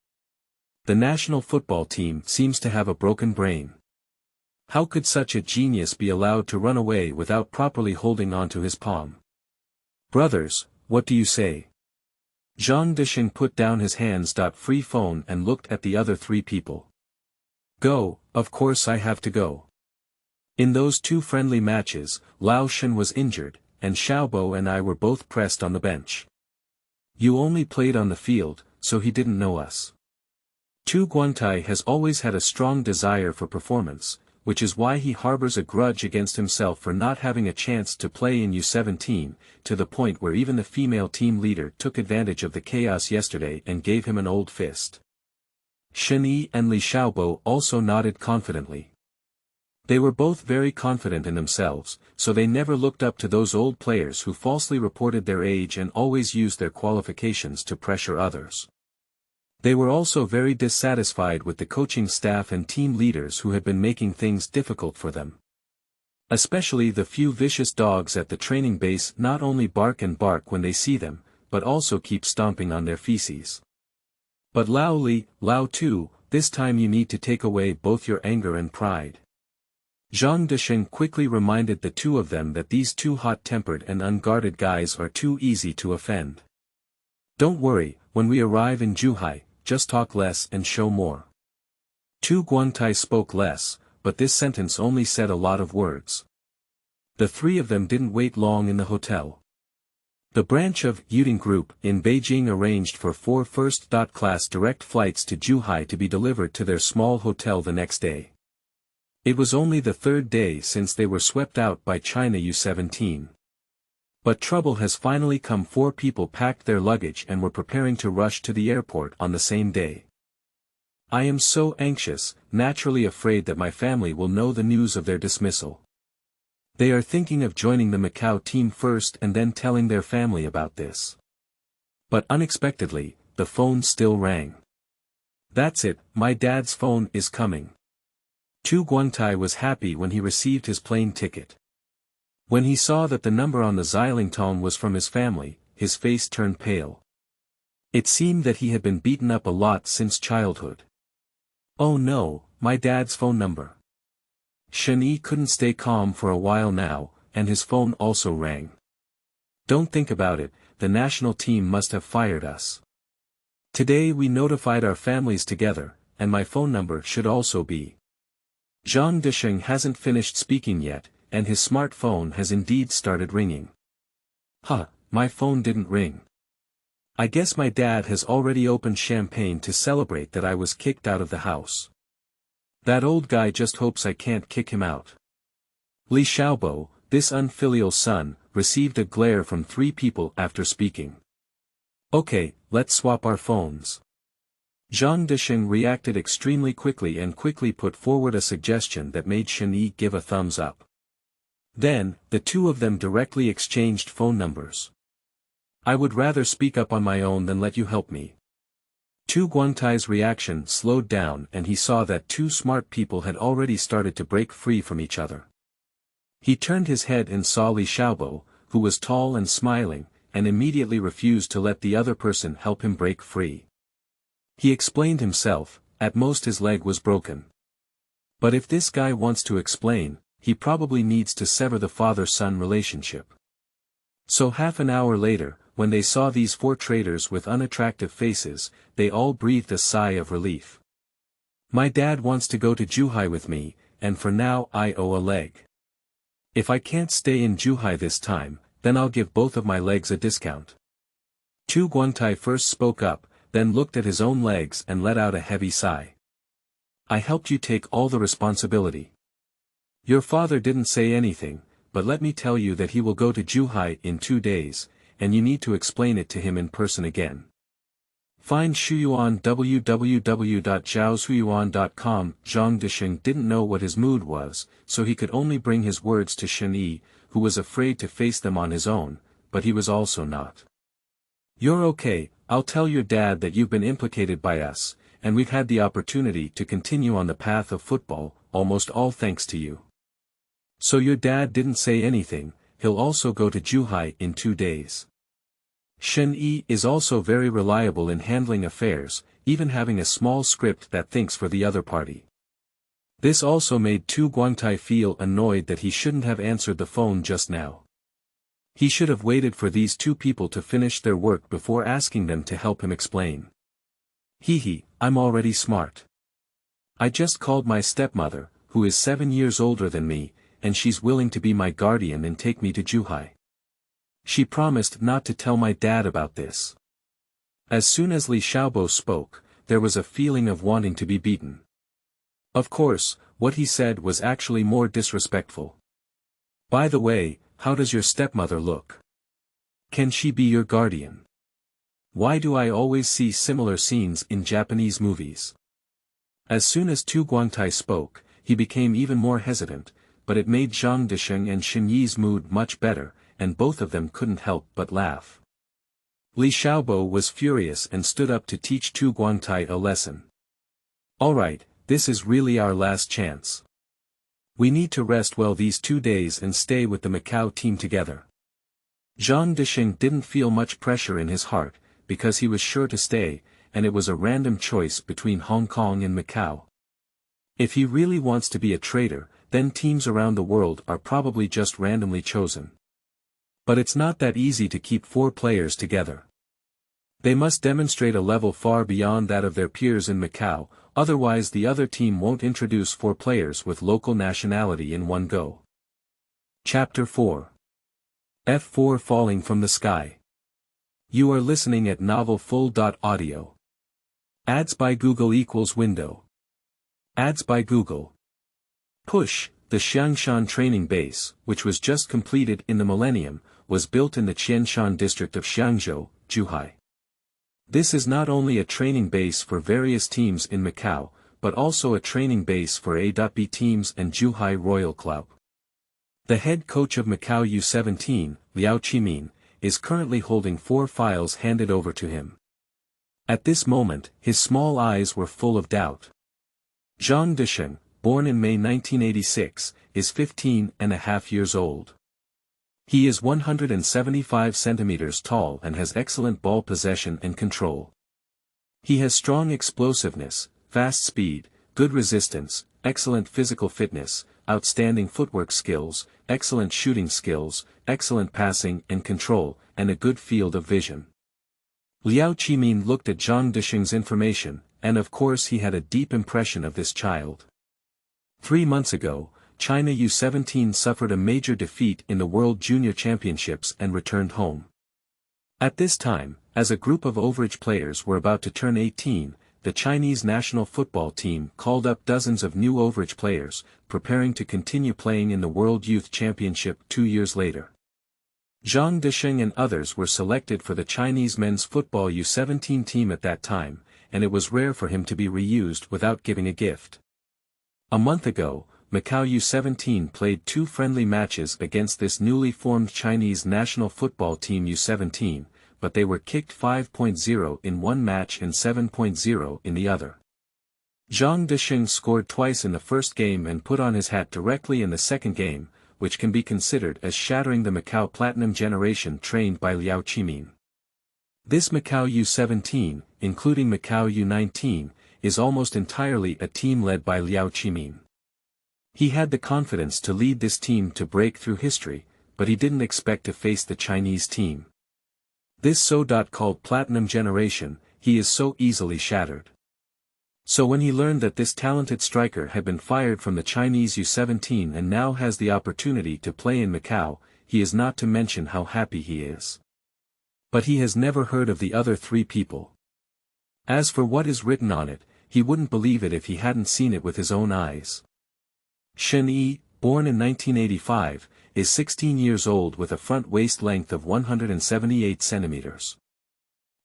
The national football team seems to have a broken brain. How could such a genius be allowed to run away without properly holding onto his palm? Brothers, what do you say? Zhang Desheng put down his hands-free phone and looked at the other 3 people. Go, of course I have to go. In those 2 friendly matches, Lao Shen was injured, and Xiaobo and I were both pressed on the bench. You only played on the field, so he didn't know us. Tu Guantai has always had a strong desire for performance, which is why he harbors a grudge against himself for not having a chance to play in U17, to the point where even the female team leader took advantage of the chaos yesterday and gave him an old fist. Shen Yi and Li Xiaobo also nodded confidently. They were both very confident in themselves, so they never looked up to those old players who falsely reported their age and always used their qualifications to pressure others. They were also very dissatisfied with the coaching staff and team leaders who had been making things difficult for them. Especially the few vicious dogs at the training base not only bark and bark when they see them, but also keep stomping on their feces. But Lao Li, Lao Tu, this time you need to take away both your anger and pride. Zhang Desheng quickly reminded the 2 of them that these 2 hot-tempered and unguarded guys are too easy to offend. Don't worry, when we arrive in Zhuhai, just talk less and show more. Tu Guantai spoke less, but this sentence only said a lot of words. The 3 of them didn't wait long in the hotel. The branch of Yuding Group in Beijing arranged for 4 first-class direct flights to Zhuhai to be delivered to their small hotel the next day. It was only the 3rd day since they were swept out by China U17. But trouble has finally come. 4 people packed their luggage and were preparing to rush to the airport on the same day. I am so anxious, naturally afraid that my family will know the news of their dismissal. They are thinking of joining the Macau team first and then telling their family about this. But unexpectedly, the phone still rang. That's it, my dad's phone is coming. Tu Guantai was happy when he received his plane ticket. When he saw that the number on the Xilingtong was from his family, his face turned pale. It seemed that he had been beaten up a lot since childhood. Oh no, my dad's phone number. Shen Yi couldn't stay calm for a while now, and his phone also rang. Don't think about it, the national team must have fired us. Today we notified our families together, and my phone number should also be. Zhang Desheng hasn't finished speaking yet, and his smartphone has indeed started ringing. Huh, my phone didn't ring. I guess my dad has already opened champagne to celebrate that I was kicked out of the house. That old guy just hopes I can't kick him out. Li Xiaobo, this unfilial son, received a glare from 3 people after speaking. Okay, let's swap our phones. Zhang Desheng reacted extremely quickly and quickly put forward a suggestion that made Shen Yi give a thumbs up. Then, the two of them directly exchanged phone numbers. I would rather speak up on my own than let you help me. Tu Guangtai's reaction slowed down and he saw that 2 smart people had already started to break free from each other. He turned his head and saw Li Xiaobo, who was tall and smiling, and immediately refused to let the other person help him break free. He explained himself, at most his leg was broken. But if this guy wants to explain, he probably needs to sever the father-son relationship. So half an hour later, when they saw these 4 traders with unattractive faces, they all breathed a sigh of relief. My dad wants to go to Zhuhai with me, and for now I owe a leg. If I can't stay in Zhuhai this time, then I'll give both of my legs a discount. Tu Guangtai first spoke up, then looked at his own legs and let out a heavy sigh. I helped you take all the responsibility. Your father didn't say anything, but let me tell you that he will go to Zhuhai in 2 days, and you need to explain it to him in person again. Find Shuyuan www.zhaoshuyuan.com. Zhang Desheng didn't know what his mood was, so he could only bring his words to Shen Yi, who was afraid to face them on his own, but he was also not. You're okay, I'll tell your dad that you've been implicated by us, and we've had the opportunity to continue on the path of football, almost all thanks to you. So your dad didn't say anything, he'll also go to Zhuhai in 2 days. Shen Yi is also very reliable in handling affairs, even having a small script that thinks for the other party. This also made Tu Guangtai feel annoyed that he shouldn't have answered the phone just now. He should have waited for these 2 people to finish their work before asking them to help him explain. Hee, I'm already smart. I just called my stepmother, who is 7 years older than me, and she's willing to be my guardian and take me to Zhuhai. She promised not to tell my dad about this. As soon as Li Xiaobo spoke, there was a feeling of wanting to be beaten. Of course, what he said was actually more disrespectful. By the way, how does your stepmother look? Can she be your guardian? Why do I always see similar scenes in Japanese movies? As soon as Tu Guangtai spoke, he became even more hesitant, but it made Zhang Desheng and Shen Yi's mood much better, and both of them couldn't help but laugh. Li Xiaobo was furious and stood up to teach Tu Guangtai a lesson. Alright, this is really our last chance. We need to rest well these 2 days and stay with the Macau team together. Zhang Desheng didn't feel much pressure in his heart, because he was sure to stay, and it was a random choice between Hong Kong and Macau. If he really wants to be a trader, then teams around the world are probably just randomly chosen. But it's not that easy to keep 4 players together. They must demonstrate a level far beyond that of their peers in Macau, otherwise the other team won't introduce 4 players with local nationality in one go. Chapter 4. F4 Falling from the Sky. You are listening at novelfull.audio. Ads by Google equals window. Ads by Google. Push, the Xiangshan training base, which was just completed in the millennium, was built in the Qianshan district of Xiangzhou, Zhuhai. This is not only a training base for various teams in Macau, but also a training base for A.B teams and Zhuhai Royal Club. The head coach of Macau U17, Liao Qimin, is currently holding 4 files handed over to him. At this moment, his small eyes were full of doubt. Zhang Desheng, born in May 1986, is 15.5 years old. He is 175 centimeters tall and has excellent ball possession and control. He has strong explosiveness, fast speed, good resistance, excellent physical fitness, outstanding footwork skills, excellent shooting skills, excellent passing and control, and a good field of vision. Liao Qimin looked at Zhang Desheng's information, and of course he had a deep impression of this child. 3 months ago, China U17 suffered a major defeat in the World Junior Championships and returned home. At this time, as a group of overage players were about to turn 18, the Chinese national football team called up dozens of new overage players, preparing to continue playing in the World Youth Championship 2 years later. Zhang, Desheng and others were selected for the Chinese men's football U17 team at that time, and it was rare for him to be reused without giving a gift. A month ago, Macau U17 played 2 friendly matches against this newly formed Chinese national football team U17, but they were kicked 5-0 in one match and 7-0 in the other. Zhang Desheng scored twice in the first game and put on his hat directly in the second game, which can be considered as shattering the Macau Platinum generation trained by Liao Qimin. This Macau U17, including Macau U19, is almost entirely a team led by Liao Qimin. He had the confidence to lead this team to break through history, but he didn't expect to face the Chinese team. This so-called Platinum generation, he is so easily shattered. So when he learned that this talented striker had been fired from the Chinese U17 and now has the opportunity to play in Macau, he is not to mention how happy he is. But he has never heard of the other 3 people. As for what is written on it, he wouldn't believe it if he hadn't seen it with his own eyes. Shen Yi, born in 1985, is 16 years old with a front waist length of 178 centimeters.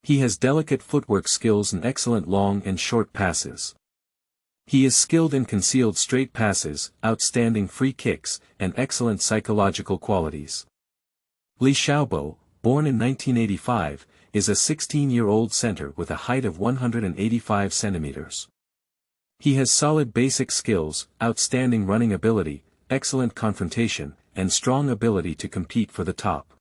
He has delicate footwork skills and excellent long and short passes. He is skilled in concealed straight passes, outstanding free kicks, and excellent psychological qualities. Li Xiaobo, born in 1985, is a 16-year-old center with a height of 185 centimeters. He has solid basic skills, outstanding running ability, excellent confrontation, and strong ability to compete for the top.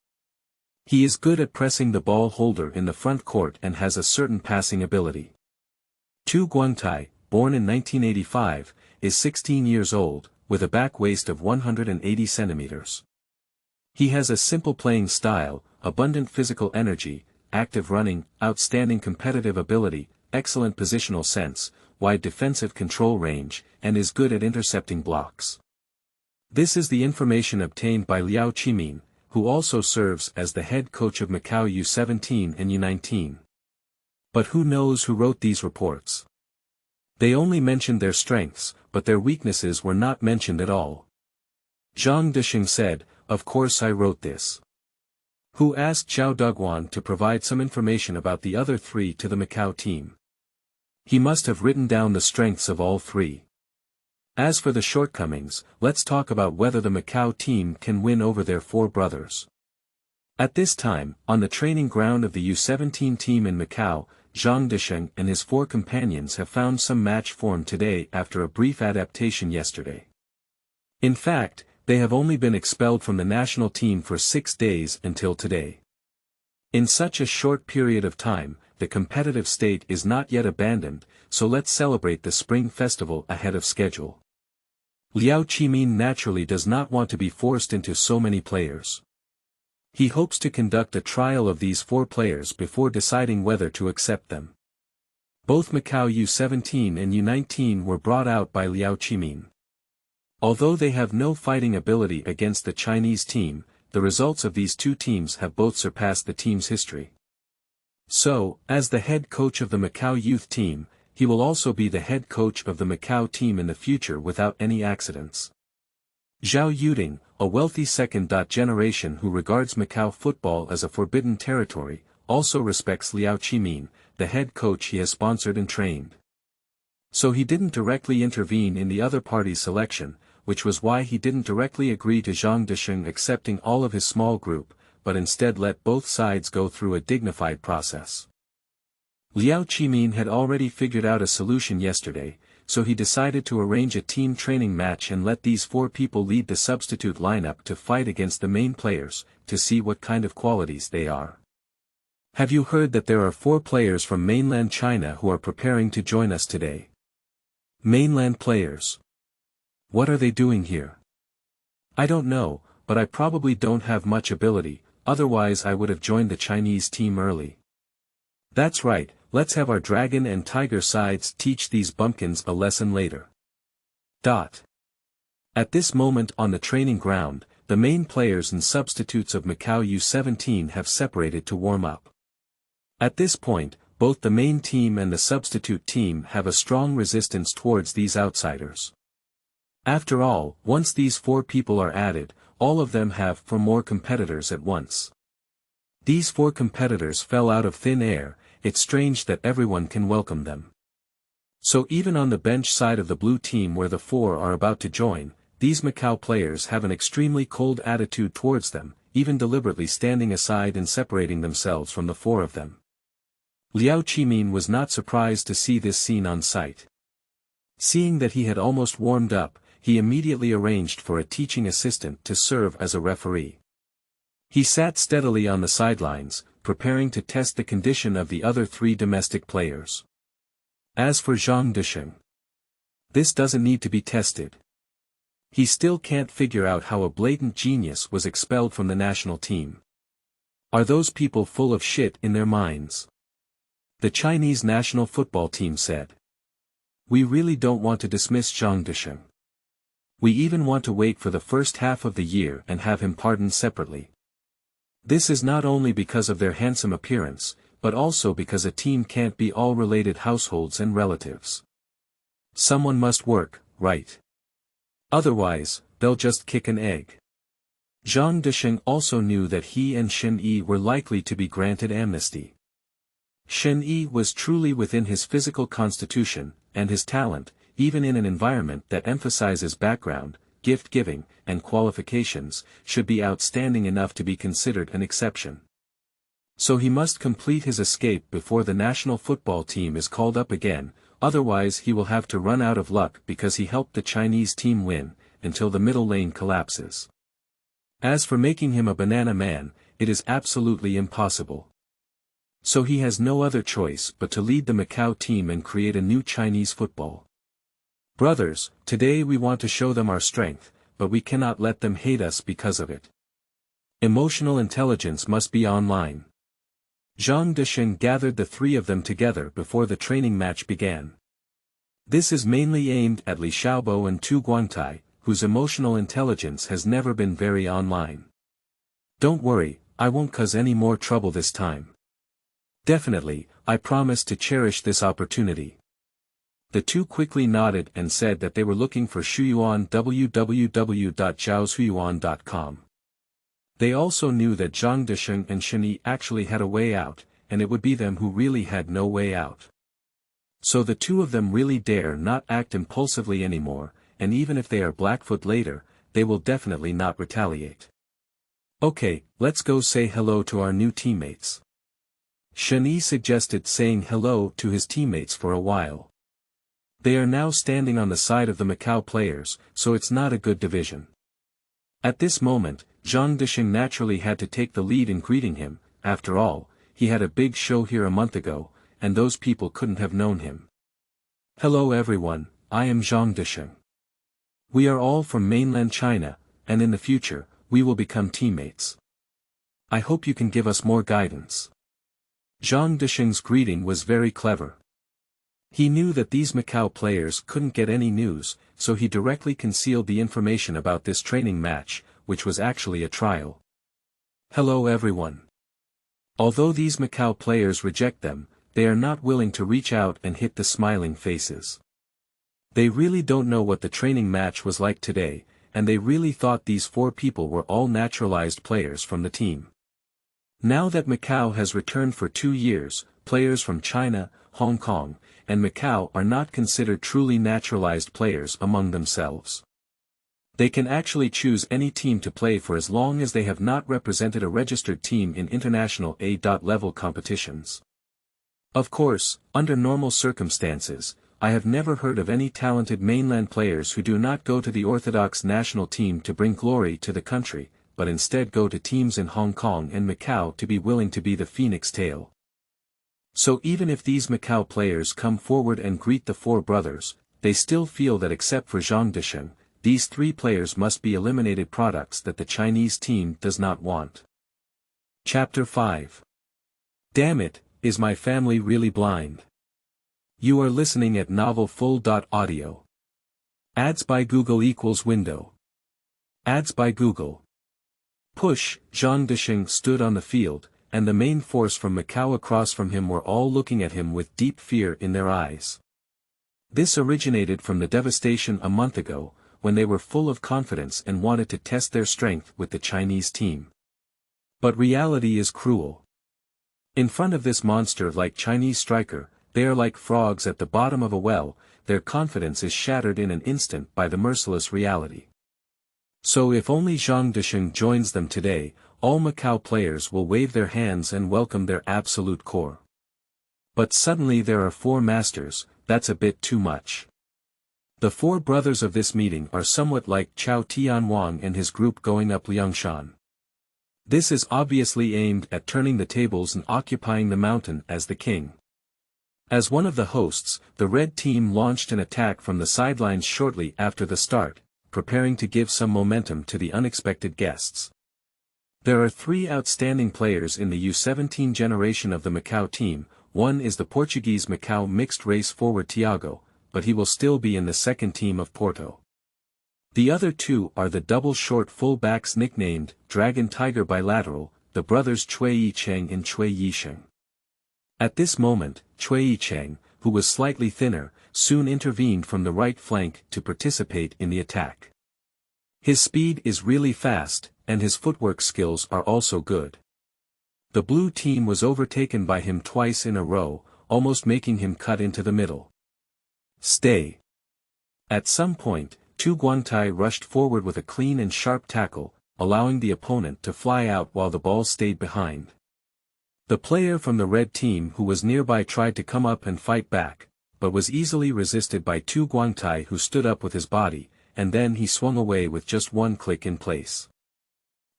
He is good at pressing the ball holder in the front court and has a certain passing ability. Tu Guangtai, born in 1985, is 16 years old, with a back waist of 180 centimeters. He has a simple playing style, abundant physical energy, active running, outstanding competitive ability, excellent positional sense, wide defensive control range, and is good at intercepting blocks. This is the information obtained by Liao Qimin, who also serves as the head coach of Macau U17 and U19. But who knows who wrote these reports? They only mentioned their strengths, but their weaknesses were not mentioned at all. Zhang Desheng said, "Of course I wrote this." Who asked Zhao Duguan to provide some information about the other 3 to the Macau team. He must have written down the strengths of all 3. As for the shortcomings, let's talk about whether the Macau team can win over their 4 brothers. At this time, on the training ground of the U17 team in Macau, Zhang Desheng and his 4 companions have found some match form today after a brief adaptation yesterday. In fact, they have only been expelled from the national team for 6 days until today. In such a short period of time, the competitive state is not yet abandoned, so let's celebrate the Spring Festival ahead of schedule. Liao Qimin naturally does not want to be forced into so many players. He hopes to conduct a trial of these 4 players before deciding whether to accept them. Both Macau U17 and U19 were brought out by Liao Qimin. Although they have no fighting ability against the Chinese team, the results of these 2 teams have both surpassed the team's history. So, as the head coach of the Macau youth team, he will also be the head coach of the Macau team in the future without any accidents. Zhao Yuding, a wealthy second generation who regards Macau football as a forbidden territory, also respects Liao Qimin, the head coach he has sponsored and trained. So he didn't directly intervene in the other party's selection, which was why he didn't directly agree to Zhang Desheng accepting all of his small group, but instead let both sides go through a dignified process. Liao Qimin had already figured out a solution yesterday, so he decided to arrange a team training match and let these 4 people lead the substitute lineup to fight against the main players, to see what kind of qualities they are. Have you heard that there are 4 players from mainland China who are preparing to join us today? Mainland players. What are they doing here? I don't know, but I probably don't have much ability, otherwise I would have joined the Chinese team early. That's right, let's have our dragon and tiger sides teach these bumpkins a lesson later. At this moment on the training ground, the main players and substitutes of Macau U17 have separated to warm up. At this point, both the main team and the substitute team have a strong resistance towards these outsiders. After all, once these 4 people are added, all of them have 4 more competitors at once. These 4 competitors fell out of thin air. It's strange that everyone can welcome them. So even on the bench side of the blue team where the 4 are about to join, these Macau players have an extremely cold attitude towards them, even deliberately standing aside and separating themselves from the 4 of them. Liao Qimin was not surprised to see this scene on site. Seeing that he had almost warmed up, he immediately arranged for a teaching assistant to serve as a referee. He sat steadily on the sidelines, preparing to test the condition of the other 3 domestic players. As for Zhang Desheng, this doesn't need to be tested. He still can't figure out how a blatant genius was expelled from the national team. Are those people full of shit in their minds? The Chinese national football team said. We really don't want to dismiss Zhang Desheng. We even want to wait for the first half of the year and have him pardoned separately. This is not only because of their handsome appearance, but also because a team can't be all related households and relatives. Someone must work, right? Otherwise, they'll just kick an egg. Zhang Desheng also knew that he and Shen Yi were likely to be granted amnesty. Shen Yi was truly within his physical constitution, and his talent, even in an environment that emphasizes background, gift-giving, and qualifications, should be outstanding enough to be considered an exception. So he must complete his escape before the national football team is called up again, otherwise he will have to run out of luck because he helped the Chinese team win, until the middle lane collapses. As for making him a banana man, it is absolutely impossible. So he has no other choice but to lead the Macau team and create a new Chinese football. Brothers, today we want to show them our strength, but we cannot let them hate us because of it. Emotional intelligence must be online. Zhang Desheng gathered the 3 of them together before the training match began. This is mainly aimed at Li Xiaobo and Tu Guangtai, whose emotional intelligence has never been very online. Don't worry, I won't cause any more trouble this time. Definitely, I promise to cherish this opportunity. The 2 quickly nodded and said that they were looking for Shuyuan www.zhaoshuyuan.com. They also knew that Zhang Desheng and Shen Yi actually had a way out, and it would be them who really had no way out. So the 2 of them really dare not act impulsively anymore, and even if they are Blackfoot later, they will definitely not retaliate. Okay, let's go say hello to our new teammates. Shen Yi suggested saying hello to his teammates for a while. They are now standing on the side of the Macau players, so it's not a good division. At this moment, Zhang Desheng naturally had to take the lead in greeting him. After all, he had a big show here a month ago, and those people couldn't have known him. Hello everyone, I am Zhang Desheng. We are all from mainland China, and in the future, we will become teammates. I hope you can give us more guidance. Zhang Desheng's greeting was very clever. He knew that these Macau players couldn't get any news, so he directly concealed the information about this training match, which was actually a trial. Hello everyone. Although these Macau players reject them, they are not willing to reach out and hit the smiling faces. They really don't know what the training match was like today, and they really thought these 4 people were all naturalized players from the team. Now that Macau has returned for 2 years, players from China, Hong Kong, and Macau are not considered truly naturalized players among themselves. They can actually choose any team to play for as long as they have not represented a registered team in international A-level competitions. Of course, under normal circumstances, I have never heard of any talented mainland players who do not go to the orthodox national team to bring glory to the country, but instead go to teams in Hong Kong and Macau to be willing to be the phoenix tail. So even if these Macau players come forward and greet the 4 brothers, they still feel that except for Zhang Desheng, these 3 players must be eliminated products that the Chinese team does not want. Chapter 5. Damn it, is my family really blind? You are listening at novelfull.audio. Ads by Google equals window. Ads by Google. Push, Zhang Desheng stood on the field, and the main force from Macau across from him were all looking at him with deep fear in their eyes. This originated from the devastation a month ago, when they were full of confidence and wanted to test their strength with the Chinese team. But reality is cruel. In front of this monster-like Chinese striker, they are like frogs at the bottom of a well, their confidence is shattered in an instant by the merciless reality. So if only Zhang Desheng joins them today, all Macau players will wave their hands and welcome their absolute core. But suddenly there are 4 masters, that's a bit too much. The 4 brothers of this meeting are somewhat like Chao Tianwang and his group going up Liangshan. This is obviously aimed at turning the tables and occupying the mountain as the king. As one of the hosts, the red team launched an attack from the sidelines shortly after the start, preparing to give some momentum to the unexpected guests. There are 3 outstanding players in the U17 generation of the Macau team. One is the Portuguese Macau mixed-race forward Thiago, but he will still be in the second team of Porto. The other 2 are the double short full-backs nicknamed Dragon Tiger Bilateral, the brothers Cui Yicheng and Cui Yisheng. At this moment, Cui Yicheng, who was slightly thinner, soon intervened from the right flank to participate in the attack. His speed is really fast, and his footwork skills are also good. The blue team was overtaken by him twice in a row, almost making him cut into the middle. Stay. At some point, Tu Guangtai rushed forward with a clean and sharp tackle, allowing the opponent to fly out while the ball stayed behind. The player from the red team who was nearby tried to come up and fight back, but was easily resisted by Tu Guangtai, who stood up with his body, and then he swung away with just one click in place.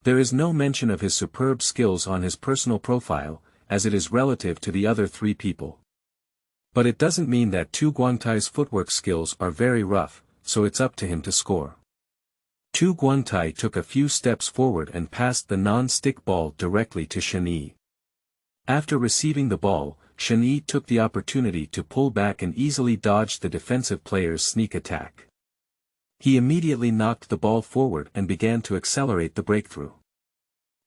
There is no mention of his superb skills on his personal profile, as it is relative to the other 3 people. But it doesn't mean that Tu Guangtai's footwork skills are very rough, so it's up to him to score. Tu Guangtai took a few steps forward and passed the non-stick ball directly to Shen Yi. After receiving the ball, Shen Yi took the opportunity to pull back and easily dodged the defensive player's sneak attack. He immediately knocked the ball forward and began to accelerate the breakthrough.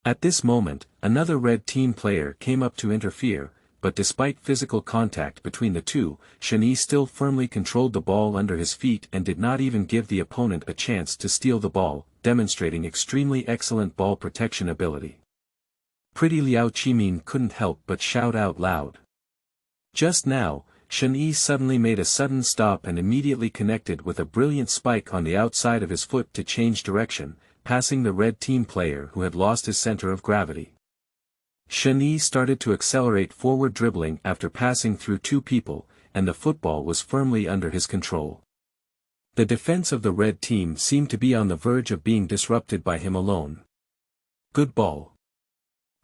At this moment, another red team player came up to interfere, but despite physical contact between the 2, Shen Yi still firmly controlled the ball under his feet and did not even give the opponent a chance to steal the ball, demonstrating extremely excellent ball protection ability. Pretty Liao Qimin couldn't help but shout out loud. Just now, Shen Yi suddenly made a sudden stop and immediately connected with a brilliant spike on the outside of his foot to change direction, passing the red team player who had lost his center of gravity. Shen Yi started to accelerate forward dribbling after passing through 2 people, and the football was firmly under his control. The defense of the red team seemed to be on the verge of being disrupted by him alone. Good ball.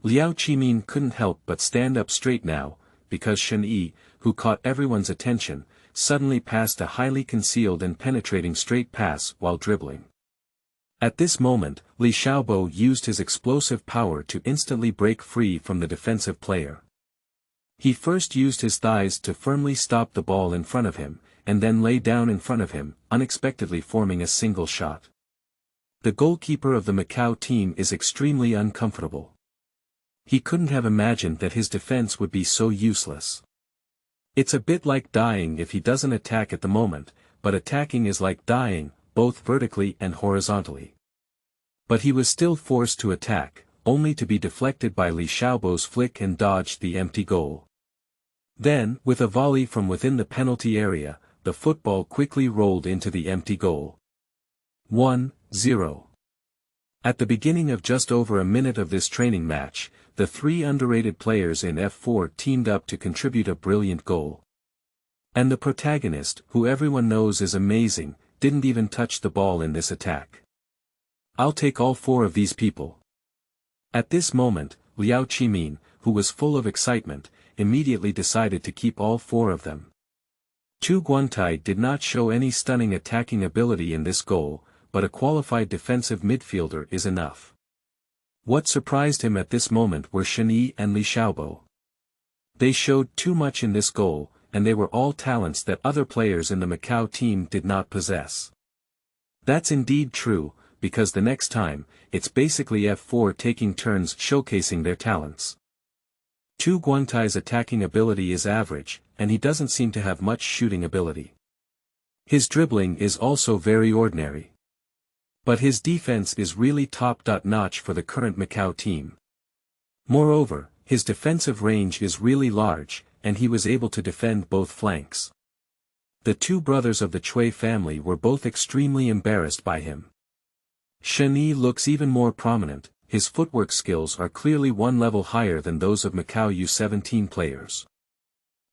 Liao Qimin couldn't help but stand up straight now, because Shen Yi, who caught everyone's attention, suddenly passed a highly concealed and penetrating straight pass while dribbling. At this moment, Li Xiaobo used his explosive power to instantly break free from the defensive player. He first used his thighs to firmly stop the ball in front of him, and then lay down in front of him, unexpectedly forming a single shot. The goalkeeper of the Macau team is extremely uncomfortable. He couldn't have imagined that his defense would be so useless. It's a bit like dying if he doesn't attack at the moment, but attacking is like dying, both vertically and horizontally. But he was still forced to attack, only to be deflected by Li Xiaobo's flick and dodged the empty goal. Then, with a volley from within the penalty area, the football quickly rolled into the empty goal. 1-0. At the beginning of just over a minute of this training match, the 3 underrated players in F4 teamed up to contribute a brilliant goal. And the protagonist, who everyone knows is amazing, didn't even touch the ball in this attack. I'll take all 4 of these people. At this moment, Liao Qimin, who was full of excitement, immediately decided to keep all 4 of them. Tu Guangtai did not show any stunning attacking ability in this goal, but a qualified defensive midfielder is enough. What surprised him at this moment were Shen Yi and Li Xiaobo. They showed too much in this goal, and they were all talents that other players in the Macau team did not possess. That's indeed true, because the next time, it's basically F4 taking turns showcasing their talents. Tu Guangtai's attacking ability is average, and he doesn't seem to have much shooting ability. His dribbling is also very ordinary. But his defense is really top-notch for the current Macau team. Moreover, his defensive range is really large, and he was able to defend both flanks. The two brothers of the Chui family were both extremely embarrassed by him. Shen Yi looks even more prominent, his footwork skills are clearly one level higher than those of Macau U17 players.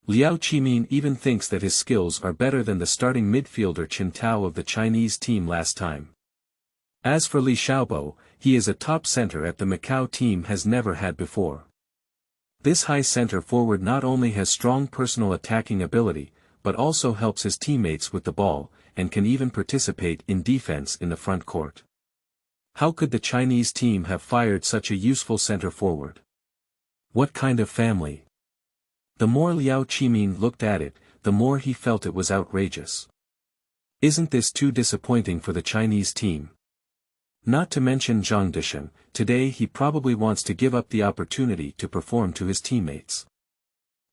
Liao Qimin even thinks that his skills are better than the starting midfielder Chen Tao of the Chinese team last time. As for Li Xiaobo, he is a top center at the Macau team has never had before. This high center forward not only has strong personal attacking ability, but also helps his teammates with the ball, and can even participate in defense in the front court. How could the Chinese team have fired such a useful center forward? What kind of family? The more Liao Qimin looked at it, the more he felt it was outrageous. Isn't this too disappointing for the Chinese team? Not to mention Zhang Desheng, today he probably wants to give up the opportunity to perform to his teammates.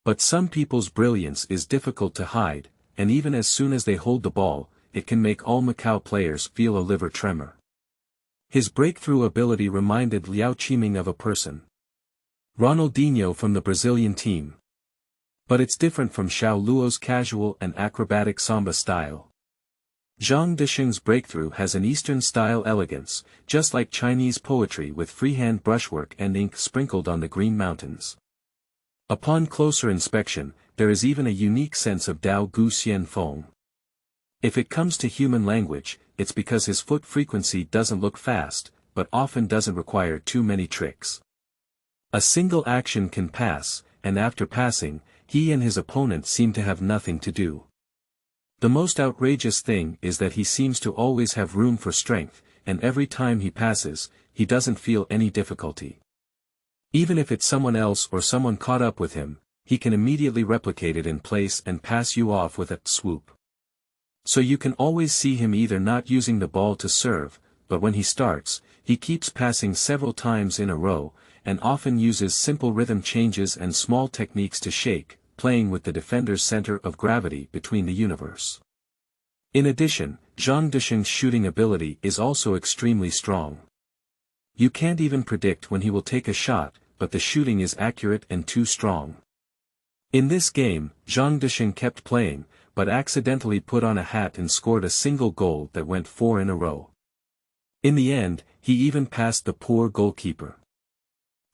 But some people's brilliance is difficult to hide, and even as soon as they hold the ball, it can make all Macau players feel a liver tremor. His breakthrough ability reminded Liao Qimin of a person. Ronaldinho from the Brazilian team. But it's different from Xiao Luo's casual and acrobatic samba style. Zhang Desheng's breakthrough has an Eastern-style elegance, just like Chinese poetry with freehand brushwork and ink sprinkled on the green mountains. Upon closer inspection, there is even a unique sense of Dao Gu Xian Feng. If it comes to human language, it's because his foot frequency doesn't look fast, but often doesn't require too many tricks. A single action can pass, and after passing, he and his opponent seem to have nothing to do. The most outrageous thing is that he seems to always have room for strength, and every time he passes, he doesn't feel any difficulty. Even if it's someone else or someone caught up with him, he can immediately replicate it in place and pass you off with a swoop. So you can always see him either not using the ball to serve, but when he starts, he keeps passing several times in a row, and often uses simple rhythm changes and small techniques to shake, playing with the defender's center of gravity between the universe. In addition, Zhang Desheng's shooting ability is also extremely strong. You can't even predict when he will take a shot, but the shooting is accurate and too strong. In this game, Zhang Desheng kept playing, but accidentally put on a hat and scored a single goal that went 4 in a row. In the end, he even passed the poor goalkeeper.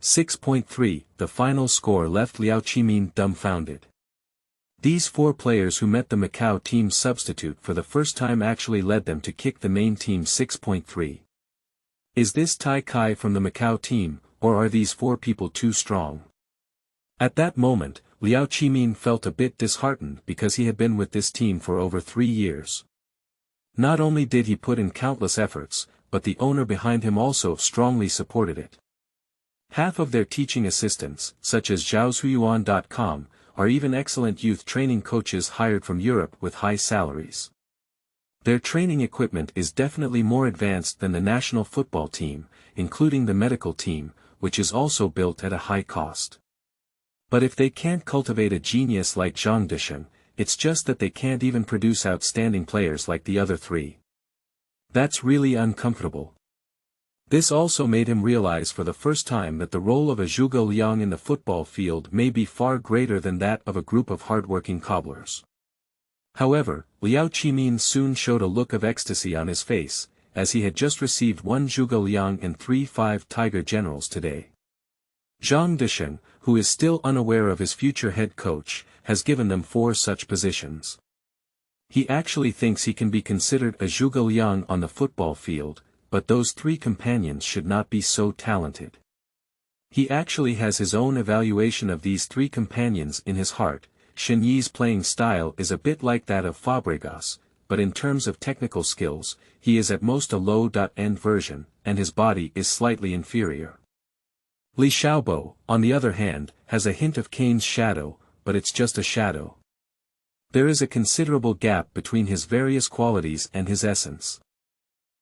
6.3, the final score left Liao Qimin dumbfounded. These 4 players who met the Macau team's substitute for the first time actually led them to kick the main team 6.3. Is this Tai Kai from the Macau team, or are these 4 people too strong? At that moment, Liao Qimin felt a bit disheartened because he had been with this team for over 3 years. Not only did he put in countless efforts, but the owner behind him also strongly supported it. Half of their teaching assistants, such as Zhaozhuyuan.com, are even excellent youth training coaches hired from Europe with high salaries. Their training equipment is definitely more advanced than the national football team, including the medical team, which is also built at a high cost. But if they can't cultivate a genius like Zhang Desheng, it's just that they can't even produce outstanding players like the other 3. That's really uncomfortable. This also made him realize for the first time that the role of a Zhuge Liang in the football field may be far greater than that of a group of hardworking cobblers. However, Liao Qimin soon showed a look of ecstasy on his face, as he had just received 1 Zhuge Liang and 3 Tiger Generals today. Zhang Desheng, who is still unaware of his future head coach, has given them 4 such positions. He actually thinks he can be considered a Zhuge Liang on the football field, but those 3 companions should not be so talented. He actually has his own evaluation of these 3 companions in his heart. Shen Yi's playing style is a bit like that of Fabregas, but in terms of technical skills, he is at most a low-end version, and his body is slightly inferior. Li Xiaobo, on the other hand, has a hint of Kane's shadow, but it's just a shadow. There is a considerable gap between his various qualities and his essence.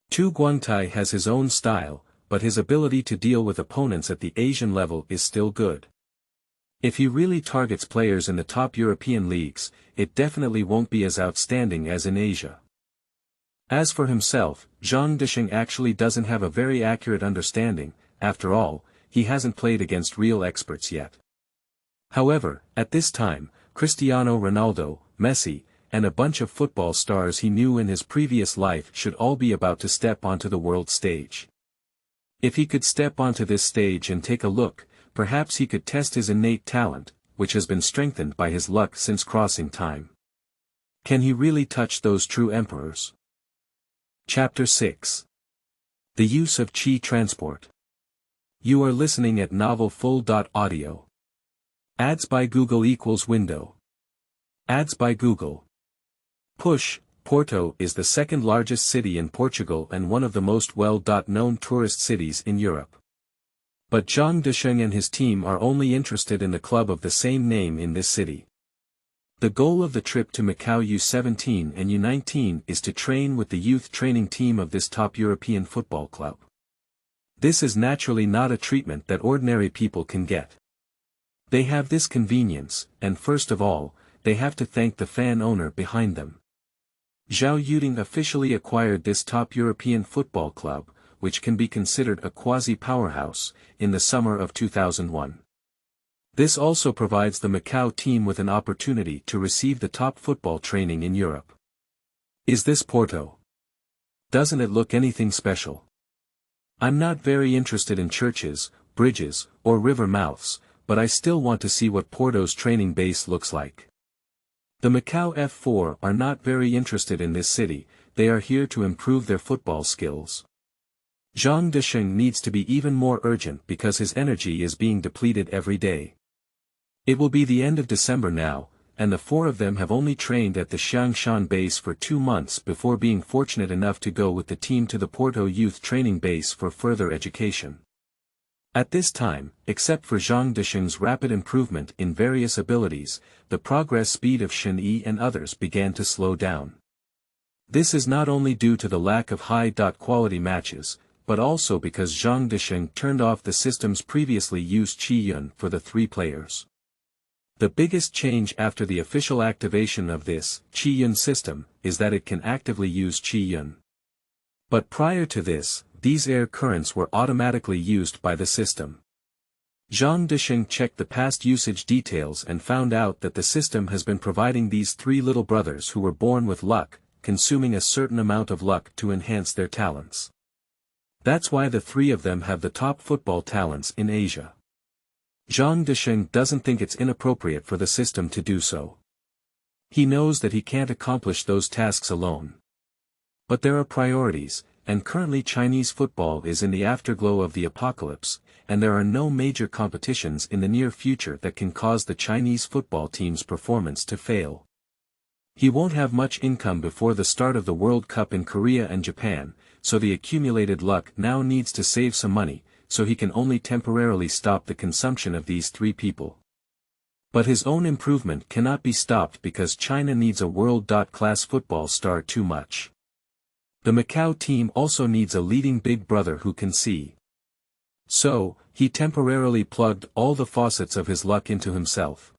Tu Guangtai has his own style, but his ability to deal with opponents at the Asian level is still good. If he really targets players in the top European leagues, it definitely won't be as outstanding as in Asia. As for himself, Zhang Desheng actually doesn't have a very accurate understanding. After all, he hasn't played against real experts yet. However, at this time, Cristiano Ronaldo, Messi, and a bunch of football stars he knew in his previous life should all be about to step onto the world stage. If he could step onto this stage and take a look, perhaps he could test his innate talent, which has been strengthened by his luck since crossing time. Can he really touch those true emperors? Chapter 6. The use of Qi transport. You are listening at novelfull.audio. Ads by Google equals window. Ads by Google. Push. Porto is the second largest city in Portugal and one of the most well-known tourist cities in Europe. But Zhang Desheng and his team are only interested in the club of the same name in this city. The goal of the trip to Macau U17 and U19 is to train with the youth training team of this top European football club. This is naturally not a treatment that ordinary people can get. They have this convenience, and first of all, they have to thank the fan owner behind them. Zhao Yuding officially acquired this top European football club, which can be considered a quasi-powerhouse, in the summer of 2001. This also provides the Macau team with an opportunity to receive the top football training in Europe. Is this Porto? Doesn't it look anything special? I'm not very interested in churches, bridges, or river mouths, but I still want to see what Porto's training base looks like. The Macau F4 are not very interested in this city, they are here to improve their football skills. Zhang Desheng needs to be even more urgent because his energy is being depleted every day. It will be the end of December now, and the four of them have only trained at the Xiangshan base for 2 months before being fortunate enough to go with the team to the Porto youth training base for further education. At this time, except for Zhang Desheng's rapid improvement in various abilities, the progress speed of Shen Yi and others began to slow down. This is not only due to the lack of high-quality matches, but also because Zhang Desheng turned off the system's previously used Qi Yun for the 3 players. The biggest change after the official activation of this Qi Yun system is that it can actively use Qi Yun. But prior to this, these air currents were automatically used by the system. Zhang Desheng checked the past usage details and found out that the system has been providing these 3 little brothers who were born with luck, consuming a certain amount of luck to enhance their talents. That's why the 3 of them have the top football talents in Asia. Zhang Desheng doesn't think it's inappropriate for the system to do so. He knows that he can't accomplish those tasks alone. But there are priorities, and currently Chinese football is in the afterglow of the apocalypse, and there are no major competitions in the near future that can cause the Chinese football team's performance to fail. He won't have much income before the start of the World Cup in Korea and Japan, so the accumulated luck now needs to save some money, so he can only temporarily stop the consumption of these 3 people. But his own improvement cannot be stopped because China needs a world-class football star too much. The Macau team also needs a leading big brother who can see. So, he temporarily plugged all the faucets of his luck into himself.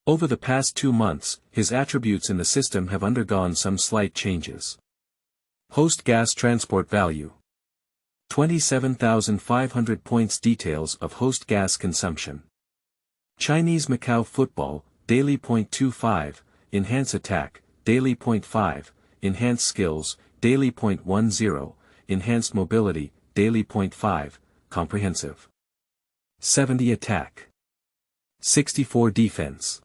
Over the past 2 months, his attributes in the system have undergone some slight changes. Host gas transport value. 27,500 points. Details of host gas consumption. Chinese Macau football, daily 0.25, enhance attack, daily 0.5, enhance skills, daily 0.10, enhanced mobility, daily 0.5, comprehensive. 70 attack. 64 defense.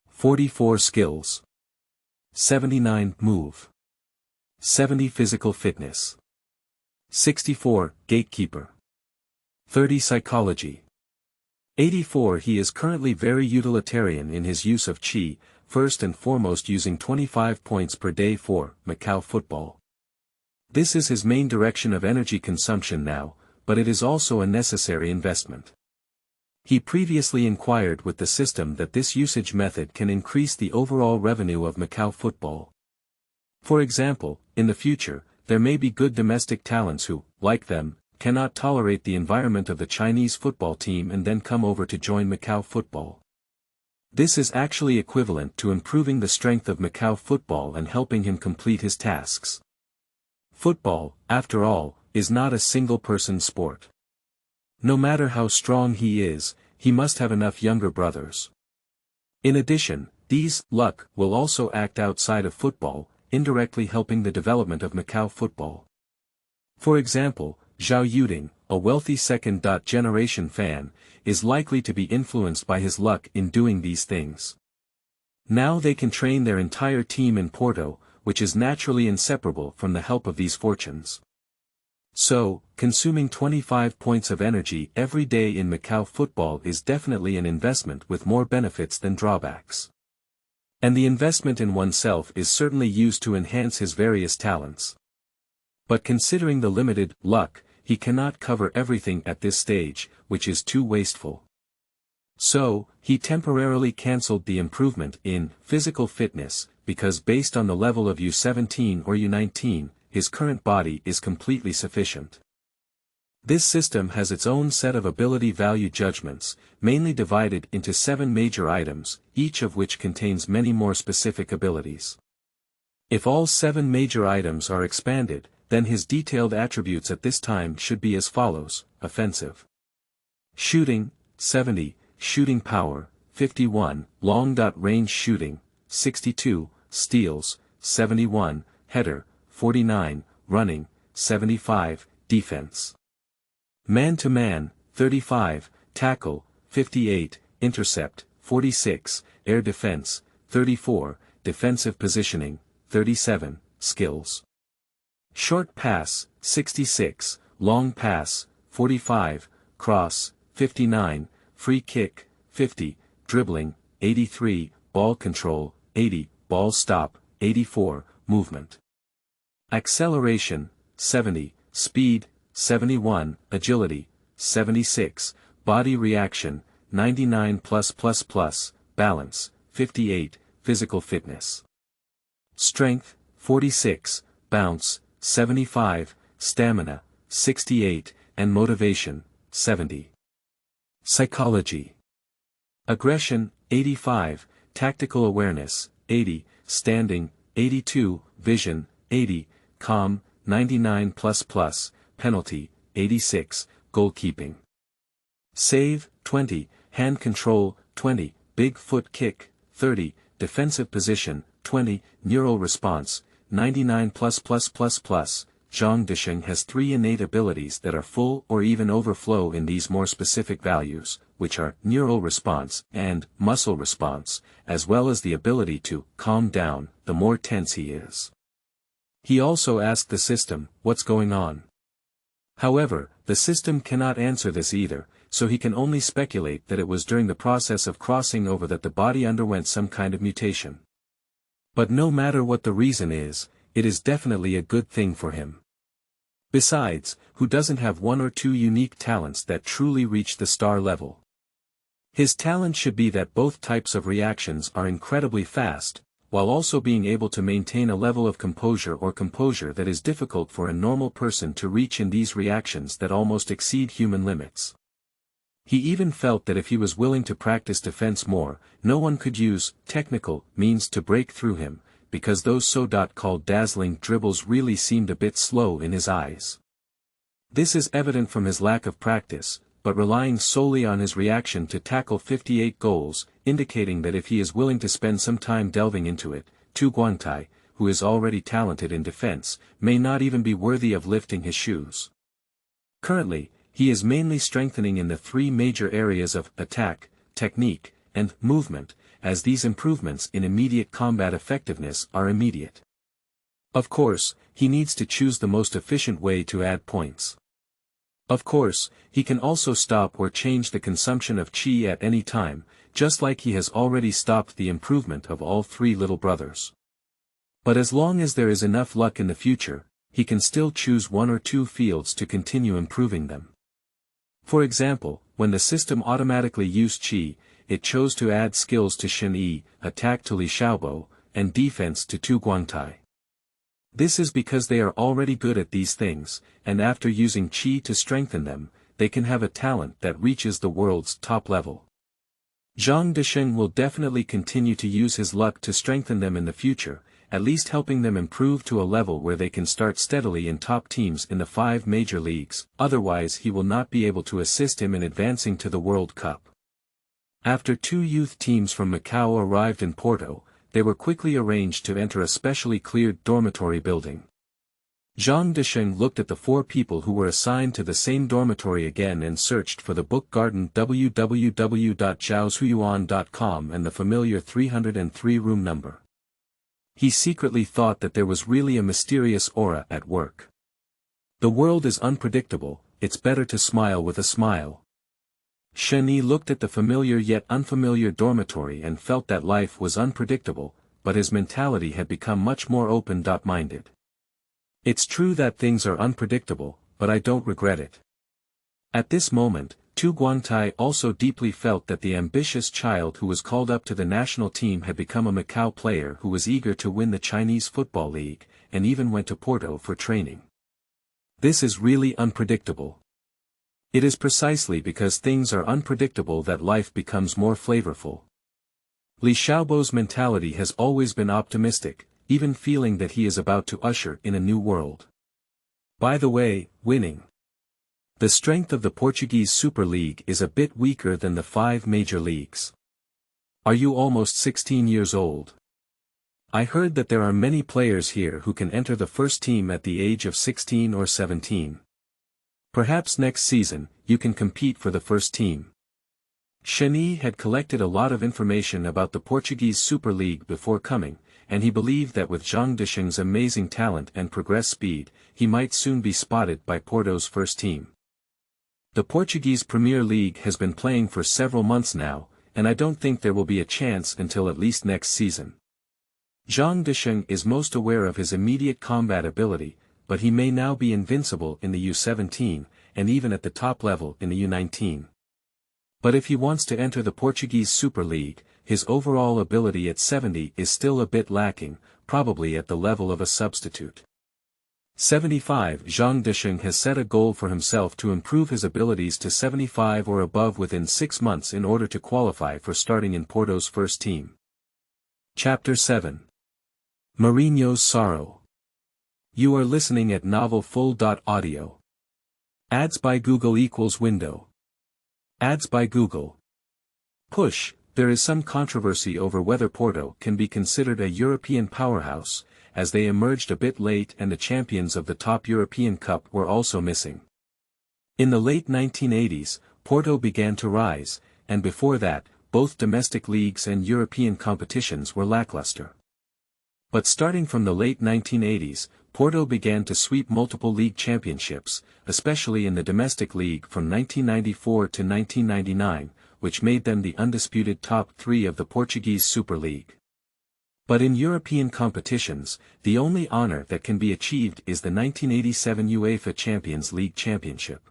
44 skills. 79 move. 70 physical fitness. 64 gatekeeper. 30 psychology. 84 He is currently very utilitarian in his use of Qi, first and foremost using 25 points per day for Macau football. This is his main direction of energy consumption now, but it is also a necessary investment. He previously inquired with the system that this usage method can increase the overall revenue of Macau football. For example, in the future, there may be good domestic talents who, like them, cannot tolerate the environment of the Chinese football team and then come over to join Macau football. This is actually equivalent to improving the strength of Macau football and helping him complete his tasks. Football, after all, is not a single-person sport. No matter how strong he is, he must have enough younger brothers. In addition, these luck will also act outside of football, indirectly helping the development of Macau football. For example, Zhao Yuding, a wealthy second-generation fan, is likely to be influenced by his luck in doing these things. Now they can train their entire team in Porto, which is naturally inseparable from the help of these fortunes. So, consuming 25 points of energy every day in Macau football is definitely an investment with more benefits than drawbacks. And the investment in oneself is certainly used to enhance his various talents. But considering the limited luck, he cannot cover everything at this stage, which is too wasteful. So, he temporarily cancelled the improvement in physical fitness, because based on the level of U17 or U19, his current body is completely sufficient. This system has its own set of ability value judgments, mainly divided into 7 major items, each of which contains many more specific abilities. If all 7 major items are expanded, then his detailed attributes at this time should be as follows: offensive shooting, 70, shooting power, 51, long-range shooting, 62, steals, 71, header, 49, running, 75, defense. Man-to-man, 35, tackle, 58, intercept, 46, air defense, 34, defensive positioning, 37, skills. Short pass, 66, long pass, 45, cross, 59, free kick, 50, dribbling, 83, ball control, 80, ball stop, 84, movement. Acceleration, 70, speed, 71, agility, 76, body reaction, 99+++, balance, 58, physical fitness. Strength, 46, bounce, 75, stamina, 68, and motivation, 70. Psychology. Aggression, 85, tactical awareness, 80, standing, 82, vision, 80, calm, 99++, penalty, 86, goalkeeping. Save, 20, hand control, 20, big foot kick, 30, defensive position, 20, neural response, 99+++. Zhang Desheng has 3 innate abilities that are full or even overflow in these more specific values, which are neural response and muscle response, as well as the ability to calm down the more tense he is. He also asked the system, "What's going on?" However, the system cannot answer this either, so he can only speculate that it was during the process of crossing over that the body underwent some kind of mutation. But no matter what the reason is, it is definitely a good thing for him. Besides, who doesn't have 1 or 2 unique talents that truly reach the star level? His talent should be that both types of reactions are incredibly fast, while also being able to maintain a level of composure that is difficult for a normal person to reach in these reactions that almost exceed human limits. He even felt that if he was willing to practice defense more, no one could use technical means to break through him, because those so-called dazzling dribbles really seemed a bit slow in his eyes. This is evident from his lack of practice, but relying solely on his reaction to tackle 58 goals, indicating that if he is willing to spend some time delving into it, Tu Guangtai, who is already talented in defense, may not even be worthy of lifting his shoes. Currently, he is mainly strengthening in the 3 major areas of attack, technique, and movement, as these improvements in immediate combat effectiveness are immediate. Of course, he needs to choose the most efficient way to add points. Of course, he can also stop or change the consumption of qi at any time, just like he has already stopped the improvement of all 3 little brothers. But as long as there is enough luck in the future, he can still choose 1 or 2 fields to continue improving them. For example, when the system automatically used qi, it chose to add skills to Shen Yi, attack to Li Xiaobo, and defense to Tu Guangtai. This is because they are already good at these things, and after using qi to strengthen them, they can have a talent that reaches the world's top level. Zhang Desheng will definitely continue to use his luck to strengthen them in the future, at least helping them improve to a level where they can start steadily in top teams in the 5 major leagues, otherwise he will not be able to assist him in advancing to the World Cup. After 2 youth teams from Macau arrived in Porto, they were quickly arranged to enter a specially cleared dormitory building. Zhang Desheng looked at the 4 people who were assigned to the same dormitory again and searched for the book garden www.zhaoshuyuan.com and the familiar 303 room number. He secretly thought that there was really a mysterious aura at work. The world is unpredictable, it's better to smile with a smile. Shenyi looked at the familiar yet unfamiliar dormitory and felt that life was unpredictable, but his mentality had become much more open-minded. It's true that things are unpredictable, but I don't regret it. At this moment, Tu Guantai also deeply felt that the ambitious child who was called up to the national team had become a Macau player who was eager to win the Chinese Football League, and even went to Porto for training. This is really unpredictable. It is precisely because things are unpredictable that life becomes more flavorful. Li Xiaobo's mentality has always been optimistic, even feeling that he is about to usher in a new world. By the way, winning. The strength of the Portuguese Super League is a bit weaker than the 5 major leagues. Are you almost 16 years old? I heard that there are many players here who can enter the first team at the age of 16 or 17. Perhaps next season, you can compete for the first team. Shenyi had collected a lot of information about the Portuguese Super League before coming, and he believed that with Zhang Desheng's amazing talent and progress speed, he might soon be spotted by Porto's first team. The Portuguese Premier League has been playing for several months now, and I don't think there will be a chance until at least next season. Zhang Desheng is most aware of his immediate combat ability, but he may now be invincible in the U17, and even at the top level in the U19. But if he wants to enter the Portuguese Super League, his overall ability at 70 is still a bit lacking, probably at the level of a substitute. 75 Zhang Desheng has set a goal for himself to improve his abilities to 75 or above within 6 months in order to qualify for starting in Porto's first team. Chapter 7. Mourinho's Sorrow. You are listening at novelfull.audio. Ads by Google equals window. Ads by Google. Push. There is some controversy over whether Porto can be considered a European powerhouse, as they emerged a bit late and the champions of the top European Cup were also missing. In the late 1980s, Porto began to rise, and before that, both domestic leagues and European competitions were lackluster. But starting from the late 1980s, Porto began to sweep multiple league championships, especially in the domestic league from 1994 to 1999, which made them the undisputed top 3 of the Portuguese Super League. But in European competitions, the only honor that can be achieved is the 1987 UEFA Champions League Championship.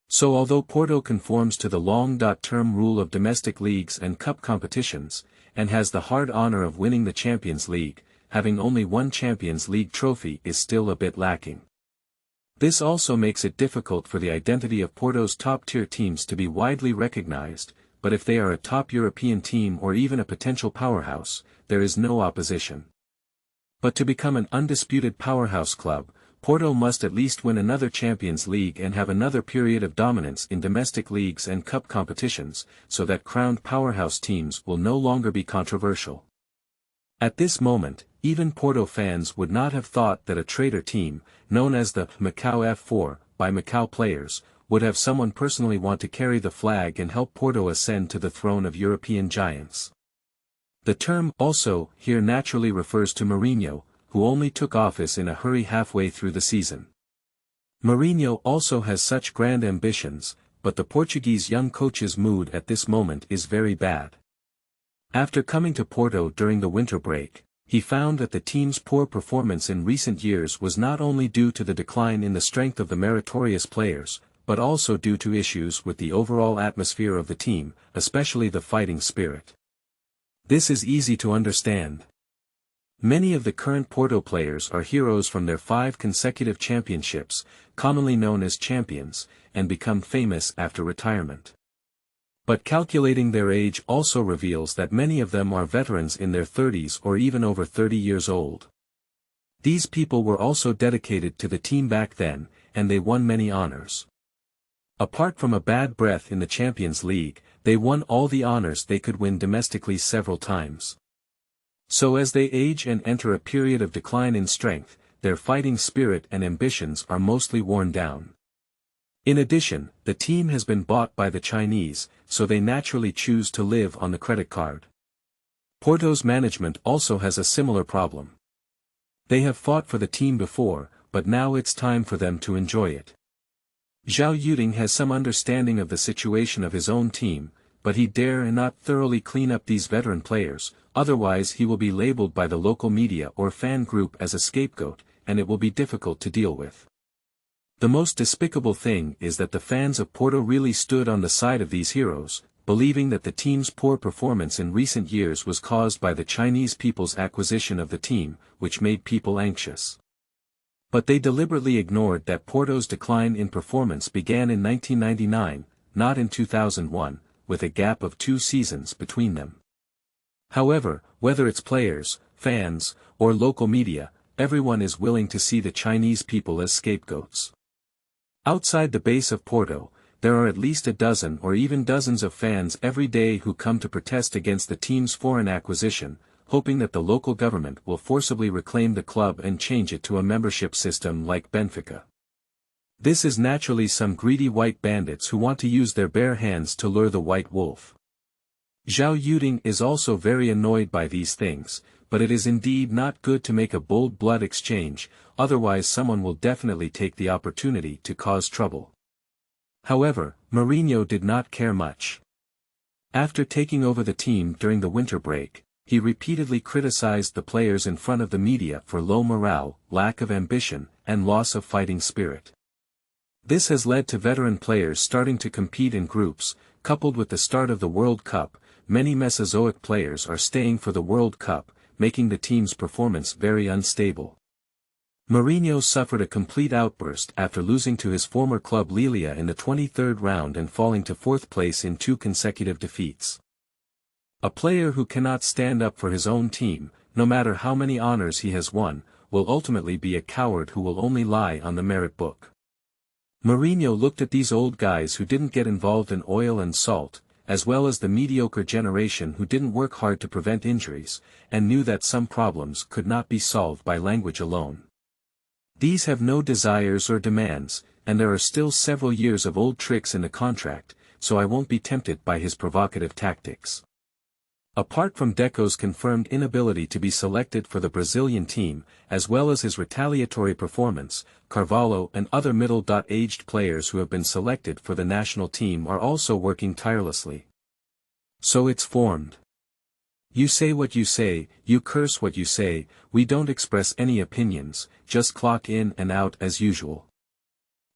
So although Porto conforms to the long-term rule of domestic leagues and cup competitions, and has the hard honor of winning the Champions League, having only one Champions League trophy is still a bit lacking. This also makes it difficult for the identity of Porto's top-tier teams to be widely recognized, but if they are a top European team or even a potential powerhouse, there is no opposition. But to become an undisputed powerhouse club, Porto must at least win another Champions League and have another period of dominance in domestic leagues and cup competitions, so that crowned powerhouse teams will no longer be controversial. At this moment, even Porto fans would not have thought that a traitor team, known as the Macau F4, by Macau players, would have someone personally want to carry the flag and help Porto ascend to the throne of European giants. The term also here naturally refers to Mourinho, who only took office in a hurry halfway through the season. Mourinho also has such grand ambitions, but the Portuguese young coach's mood at this moment is very bad. After coming to Porto during the winter break, he found that the team's poor performance in recent years was not only due to the decline in the strength of the meritorious players, but also due to issues with the overall atmosphere of the team, especially the fighting spirit. This is easy to understand. Many of the current Porto players are heroes from their 5 consecutive championships, commonly known as champions, and become famous after retirement. But calculating their age also reveals that many of them are veterans in their 30s or even over 30 years old. These people were also dedicated to the team back then, and they won many honors. Apart from a bad breath in the Champions League, they won all the honors they could win domestically several times. So as they age and enter a period of decline in strength, their fighting spirit and ambitions are mostly worn down. In addition, the team has been bought by the Chinese, so they naturally choose to live on the credit card. Porto's management also has a similar problem. They have fought for the team before, but now it's time for them to enjoy it. Zhao Yuding has some understanding of the situation of his own team, but he dare not thoroughly clean up these veteran players, otherwise he will be labeled by the local media or fan group as a scapegoat, and it will be difficult to deal with. The most despicable thing is that the fans of Porto really stood on the side of these heroes, believing that the team's poor performance in recent years was caused by the Chinese people's acquisition of the team, which made people anxious. But they deliberately ignored that Porto's decline in performance began in 1999, not in 2001, with a gap of 2 seasons between them. However, whether it's players, fans, or local media, everyone is willing to see the Chinese people as scapegoats. Outside the base of Porto, there are at least a dozen or even dozens of fans every day who come to protest against the team's foreign acquisition, hoping that the local government will forcibly reclaim the club and change it to a membership system like Benfica. This is naturally some greedy white bandits who want to use their bare hands to lure the white wolf. Zhao Yuding is also very annoyed by these things, but it is indeed not good to make a bold blood exchange, otherwise someone will definitely take the opportunity to cause trouble. However, Mourinho did not care much. After taking over the team during the winter break, he repeatedly criticized the players in front of the media for low morale, lack of ambition, and loss of fighting spirit. This has led to veteran players starting to compete in groups, coupled with the start of the World Cup. Many Mesozoic players are staying for the World Cup, making the team's performance very unstable. Mourinho suffered a complete outburst after losing to his former club Lilia in the 23rd round and falling to 4th place in 2 consecutive defeats. A player who cannot stand up for his own team, no matter how many honors he has won, will ultimately be a coward who will only lie on the merit book. Mourinho looked at these old guys who didn't get involved in oil and salt, as well as the mediocre generation who didn't work hard to prevent injuries, and knew that some problems could not be solved by language alone. These have no desires or demands, and there are still several years of old tricks in the contract, so I won't be tempted by his provocative tactics. Apart from Deco's confirmed inability to be selected for the Brazilian team, as well as his retaliatory performance, Carvalho and other middle-aged players who have been selected for the national team are also working tirelessly. So it's formed. You say what you say, you curse what you say, we don't express any opinions, just clock in and out as usual.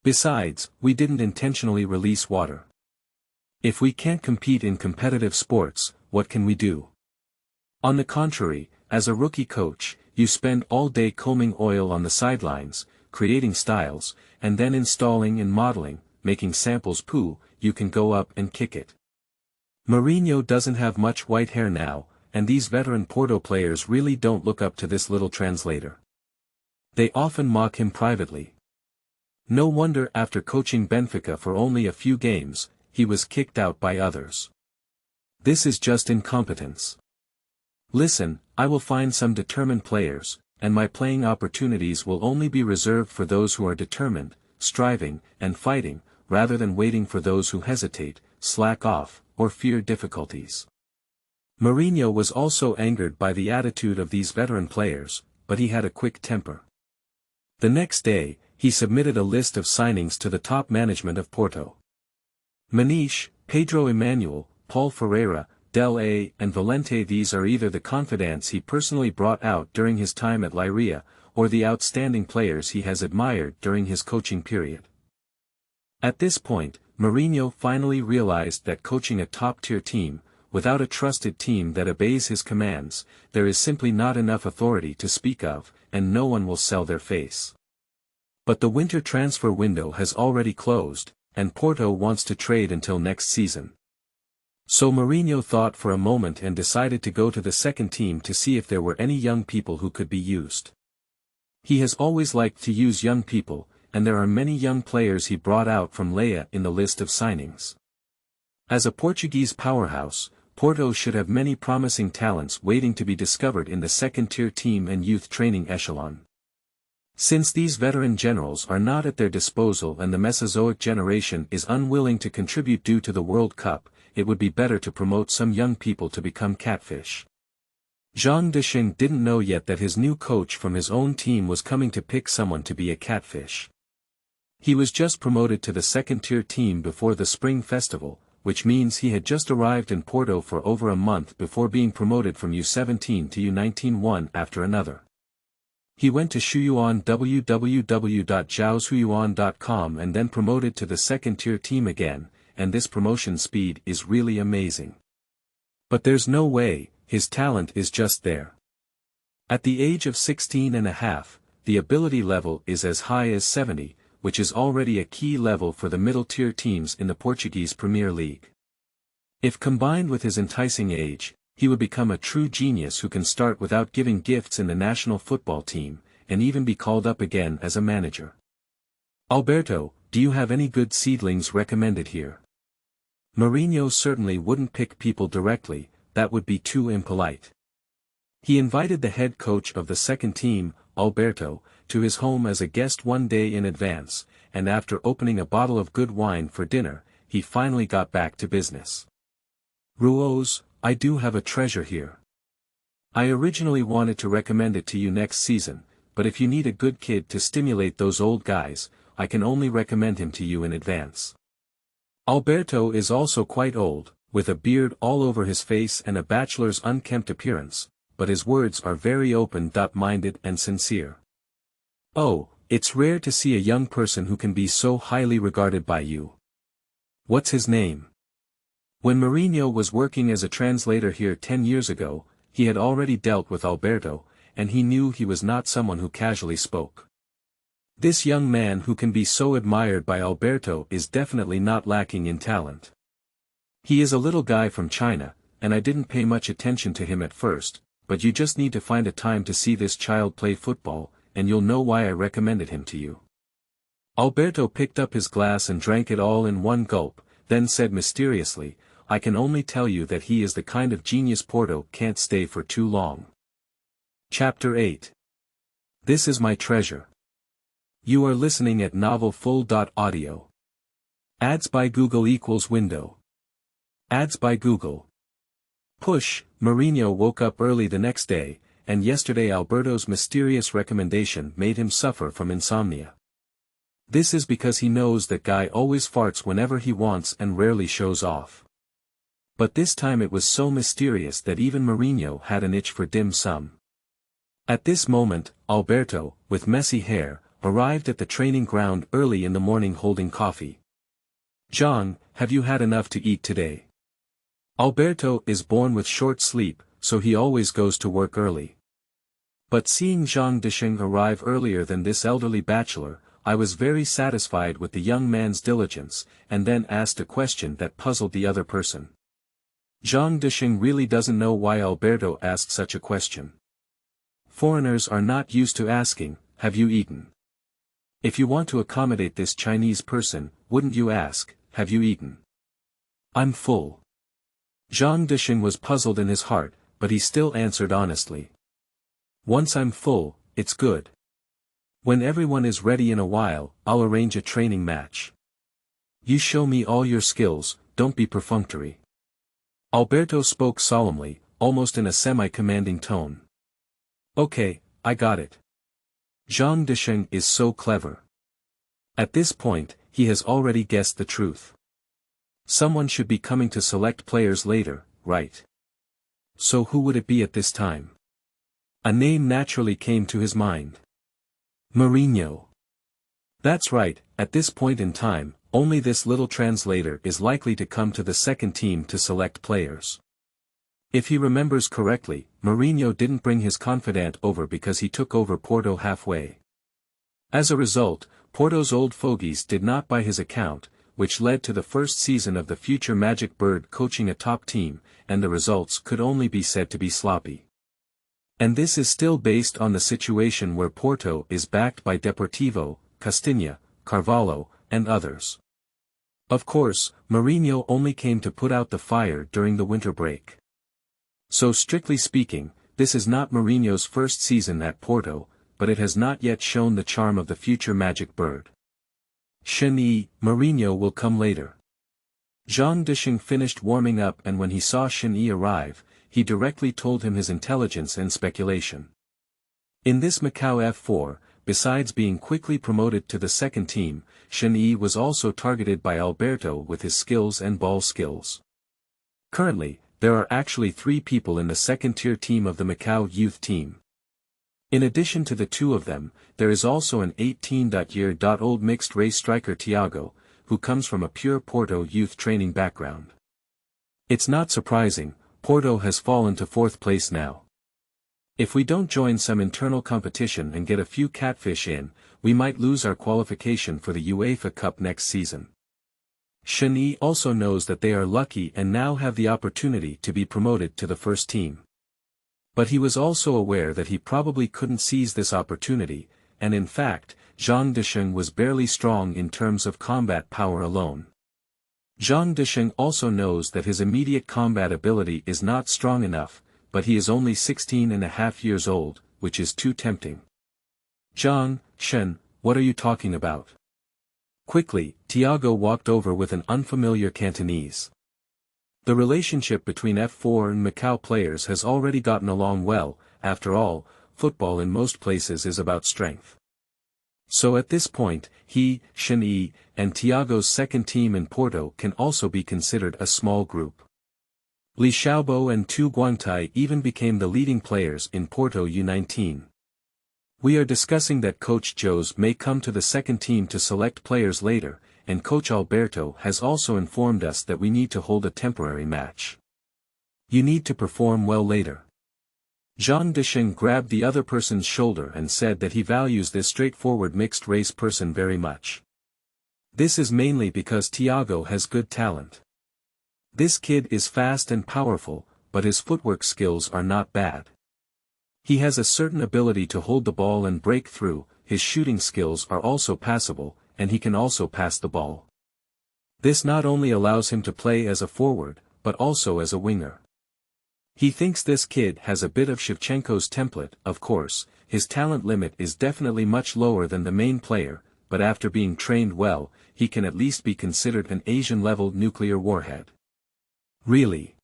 Besides, we didn't intentionally release water. If we can't compete in competitive sports, what can we do? On the contrary, as a rookie coach, you spend all day combing oil on the sidelines, creating styles, and then installing and modeling, making samples poo, you can go up and kick it. Mourinho doesn't have much white hair now, and these veteran Porto players really don't look up to this little translator. They often mock him privately. No wonder after coaching Benfica for only a few games, he was kicked out by others. This is just incompetence. Listen, I will find some determined players, and my playing opportunities will only be reserved for those who are determined, striving, and fighting, rather than waiting for those who hesitate, slack off, or fear difficulties. Mourinho was also angered by the attitude of these veteran players, but he had a quick temper. The next day, he submitted a list of signings to the top management of Porto. Maniche, Pedro Emmanuel, Paul Ferreira, Del A, and Valente. These are either the confidants he personally brought out during his time at Leiria, or the outstanding players he has admired during his coaching period. At this point, Mourinho finally realized that coaching a top-tier team, without a trusted team that obeys his commands, there is simply not enough authority to speak of, and no one will sell their face. But the winter transfer window has already closed, and Porto wants to trade until next season. So Mourinho thought for a moment and decided to go to the second team to see if there were any young people who could be used. He has always liked to use young people, and there are many young players he brought out from Leia in the list of signings. As a Portuguese powerhouse, Porto should have many promising talents waiting to be discovered in the second-tier team and youth training echelon. Since these veteran generals are not at their disposal and the Mesozoic generation is unwilling to contribute due to the World Cup, it would be better to promote some young people to become catfish. Zhang Desheng didn't know yet that his new coach from his own team was coming to pick someone to be a catfish. He was just promoted to the second-tier team before the Spring Festival, which means he had just arrived in Porto for over a month before being promoted from U17 to U19 one after another. He went to Shuyuan www.zhaoshuyuan.com and then promoted to the second-tier team again, and this promotion speed is really amazing. But there's no way, his talent is just there. At the age of 16 and a half, the ability level is as high as 70, which is already a key level for the middle-tier teams in the Portuguese Premier League. If combined with his enticing age, he would become a true genius who can start without giving gifts in the national football team, and even be called up again as a manager. Alberto, do you have any good seedlings recommended here? Mourinho certainly wouldn't pick people directly, that would be too impolite. He invited the head coach of the second team, Alberto, to his home as a guest one day in advance, and after opening a bottle of good wine for dinner, he finally got back to business. Ruos, I do have a treasure here. I originally wanted to recommend it to you next season, but if you need a good kid to stimulate those old guys, I can only recommend him to you in advance. Alberto is also quite old, with a beard all over his face and a bachelor's unkempt appearance, but his words are very open-minded and sincere. Oh, it's rare to see a young person who can be so highly regarded by you. What's his name? When Mourinho was working as a translator here 10 years ago, he had already dealt with Alberto, and he knew he was not someone who casually spoke. This young man who can be so admired by Alberto is definitely not lacking in talent. He is a little guy from China, and I didn't pay much attention to him at first, but you just need to find a time to see this child play football, and you'll know why I recommended him to you. Alberto picked up his glass and drank it all in one gulp, then said mysteriously, I can only tell you that he is the kind of genius Porto can't stay for too long. Chapter 8. This is my treasure. You are listening at novelfull.audio. Ads by Google equals window. Ads by Google. Push, Mourinho woke up early the next day, and yesterday Alberto's mysterious recommendation made him suffer from insomnia. This is because he knows that guy always farts whenever he wants and rarely shows off. But this time it was so mysterious that even Mourinho had an itch for dim sum. At this moment, Alberto, with messy hair, arrived at the training ground early in the morning holding coffee. Zhang, have you had enough to eat today? Alberto is born with short sleep, so he always goes to work early. But seeing Zhang Desheng arrive earlier than this elderly bachelor, I was very satisfied with the young man's diligence, and then asked a question that puzzled the other person. Zhang Desheng really doesn't know why Alberto asked such a question. Foreigners are not used to asking, have you eaten? If you want to accommodate this Chinese person, wouldn't you ask, have you eaten? I'm full. Zhang Desheng was puzzled in his heart, but he still answered honestly. Once I'm full, it's good. When everyone is ready in a while, I'll arrange a training match. You show me all your skills, don't be perfunctory. Alberto spoke solemnly, almost in a semi-commanding tone. Okay, I got it. Zhang Desheng is so clever. At this point, he has already guessed the truth. Someone should be coming to select players later, right? So who would it be at this time? A name naturally came to his mind. Mourinho. That's right, at this point in time, only this little translator is likely to come to the second team to select players. If he remembers correctly, Mourinho didn't bring his confidant over because he took over Porto halfway. As a result, Porto's old fogies did not buy his account, which led to the first season of the future Magic Bird coaching a top team, and the results could only be said to be sloppy. And this is still based on the situation where Porto is backed by Deportivo, Castilla, Carvalho, and others. Of course, Mourinho only came to put out the fire during the winter break. So strictly speaking, this is not Mourinho's first season at Porto, but it has not yet shown the charm of the future Magic Bird. Desheng, Mourinho will come later. Zhang Desheng finished warming up, and when he saw Desheng arrive, he directly told him his intelligence and speculation. In this Macau F4, besides being quickly promoted to the second team, Desheng was also targeted by Alberto with his skills and ball skills. Currently, there are actually 3 people in the second-tier team of the Macau youth team. In addition to the 2 of them, there is also an 18-year-old mixed-race striker Thiago, who comes from a pure Porto youth training background. It's not surprising, Porto has fallen to 4th place now. If we don't join some internal competition and get a few catfish in, we might lose our qualification for the UEFA Cup next season. Desheng also knows that they are lucky and now have the opportunity to be promoted to the first team. But he was also aware that he probably couldn't seize this opportunity, and in fact, Zhang Desheng was barely strong in terms of combat power alone. Zhang Desheng also knows that his immediate combat ability is not strong enough, but he is only 16.5 years old, which is too tempting. Zhang, Shen, what are you talking about? Quickly, Thiago walked over with an unfamiliar Cantonese. The relationship between F4 and Macau players has already gotten along well. After all, football in most places is about strength. So at this point, he, Desheng, and Thiago's second team in Porto can also be considered a small group. Li Xiaobo and Tu Guangtai even became the leading players in Porto U19. We are discussing that Coach Jose may come to the second team to select players later, and Coach Alberto has also informed us that we need to hold a temporary match. You need to perform well later. Zhang Desheng grabbed the other person's shoulder and said that he values this straightforward mixed-race person very much. This is mainly because Thiago has good talent. This kid is fast and powerful, but his footwork skills are not bad. He has a certain ability to hold the ball and break through, his shooting skills are also passable, and he can also pass the ball. This not only allows him to play as a forward, but also as a winger. He thinks this kid has a bit of Shevchenko's template. Of course, his talent limit is definitely much lower than the main player, but after being trained well, he can at least be considered an Asian-level nuclear warhead. Really?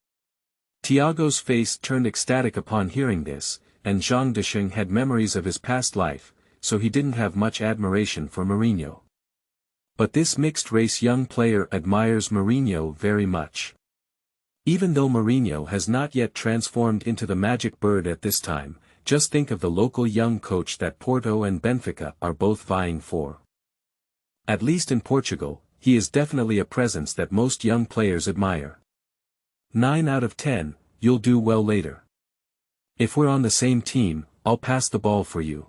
Thiago's face turned ecstatic upon hearing this, and Zhang Desheng had memories of his past life, so he didn't have much admiration for Mourinho. But this mixed-race young player admires Mourinho very much. Even though Mourinho has not yet transformed into the Magic Bird at this time, just think of the local young coach that Porto and Benfica are both vying for. At least in Portugal, he is definitely a presence that most young players admire. 9 out of 10, you'll do well later. If we're on the same team, I'll pass the ball for you.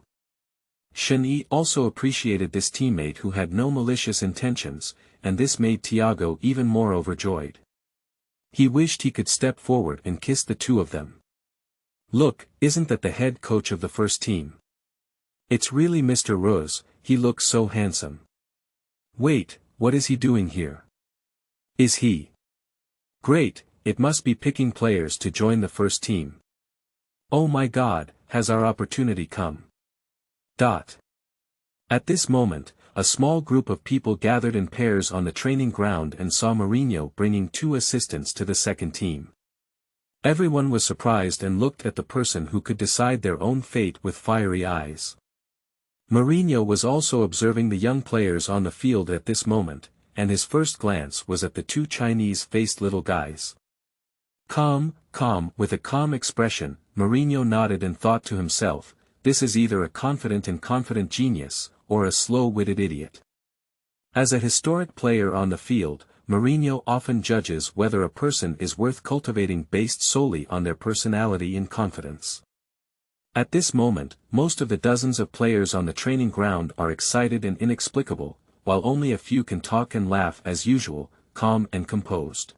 Desheng also appreciated this teammate who had no malicious intentions, and this made Thiago even more overjoyed. He wished he could step forward and kiss the 2 of them. Look, isn't that the head coach of the first team? It's really Mr. Rose, he looks so handsome. Wait, what is he doing here? Is he? Great, it must be picking players to join the first team. Oh my God, has our opportunity come? At this moment, a small group of people gathered in pairs on the training ground and saw Mourinho bringing 2 assistants to the second team. Everyone was surprised and looked at the person who could decide their own fate with fiery eyes. Mourinho was also observing the young players on the field at this moment, and his first glance was at the 2 Chinese-faced little guys. Calm, with a calm expression, Mourinho nodded and thought to himself, this is either a confident and confident genius, or a slow-witted idiot. As a historic player on the field, Mourinho often judges whether a person is worth cultivating based solely on their personality and confidence. At this moment, most of the dozens of players on the training ground are excited and inexplicable, while only a few can talk and laugh as usual, calm and composed.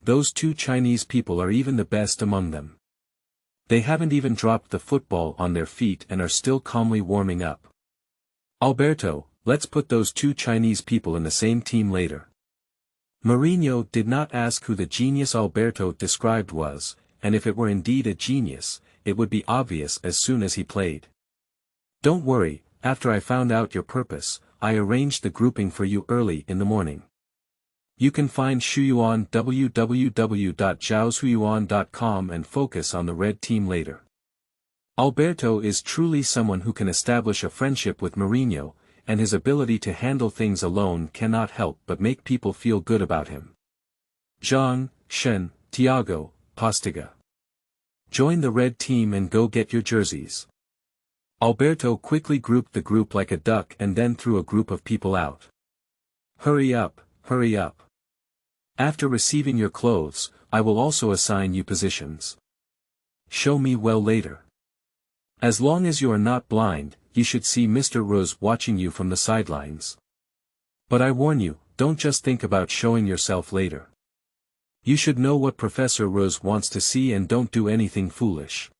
Those two Chinese people are even the best among them. They haven't even dropped the football on their feet and are still calmly warming up. Alberto, let's put those two Chinese people in the same team later. Mourinho did not ask who the genius Alberto described was, and if it were indeed a genius, it would be obvious as soon as he played. Don't worry, after I found out your purpose, I arranged the grouping for you early in the morning. You can find Shuyu on www.zhaoshuyuan.com and focus on the red team later. Alberto is truly someone who can establish a friendship with Mourinho, and his ability to handle things alone cannot help but make people feel good about him. Zhang, Shen, Thiago, Postiga. Join the red team and go get your jerseys. Alberto quickly grouped the group like a duck and then threw a group of people out. Hurry up, hurry up. After receiving your clothes, I will also assign you positions. Show me well later. As long as you are not blind, you should see Mr. Rose watching you from the sidelines. But I warn you, don't just think about showing yourself later. You should know what Professor Rose wants to see and don't do anything foolish.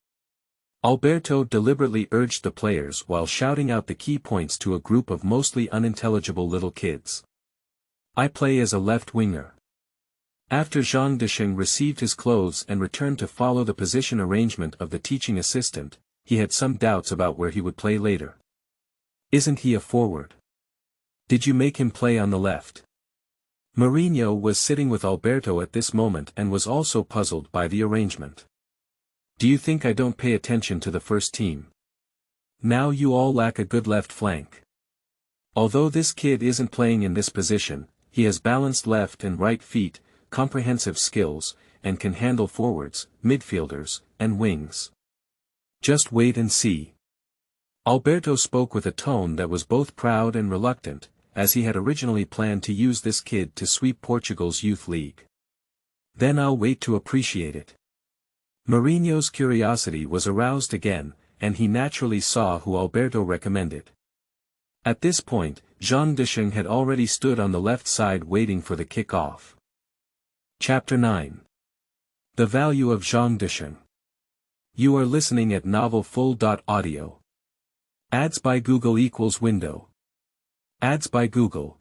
Alberto deliberately urged the players while shouting out the key points to a group of mostly unintelligible little kids. I play as a left winger. After Zhang Desheng received his clothes and returned to follow the position arrangement of the teaching assistant, he had some doubts about where he would play later. Isn't he a forward? Did you make him play on the left? Mourinho was sitting with Alberto at this moment and was also puzzled by the arrangement. Do you think I don't pay attention to the first team? Now you all lack a good left flank. Although this kid isn't playing in this position, he has balanced left and right feet, comprehensive skills, and can handle forwards, midfielders, and wings. Just wait and see. Alberto spoke with a tone that was both proud and reluctant, as he had originally planned to use this kid to sweep Portugal's youth league. Then I'll wait to appreciate it. Mourinho's curiosity was aroused again, and he naturally saw who Alberto recommended. At this point, Zhang Desheng had already stood on the left side waiting for the kick-off. Chapter 9. The Value of Zhang Desheng. You are listening at novelfull.audio. Ads by Google equals window. Ads by Google.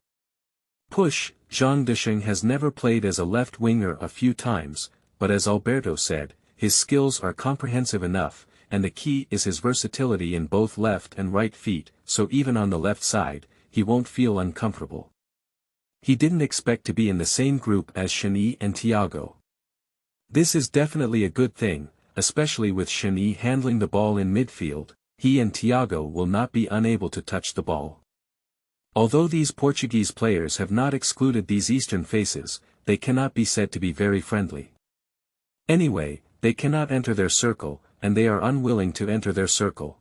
Push. Zhang Desheng has never played as a left winger a few times, but as Alberto said, his skills are comprehensive enough, and the key is his versatility in both left and right feet, so even on the left side, he won't feel uncomfortable. He didn't expect to be in the same group as Shen and Thiago. This is definitely a good thing, especially with Shen handling the ball in midfield. He and Thiago will not be unable to touch the ball. Although these Portuguese players have not excluded these Eastern faces, they cannot be said to be very friendly. Anyway, they cannot enter their circle, and they are unwilling to enter their circle.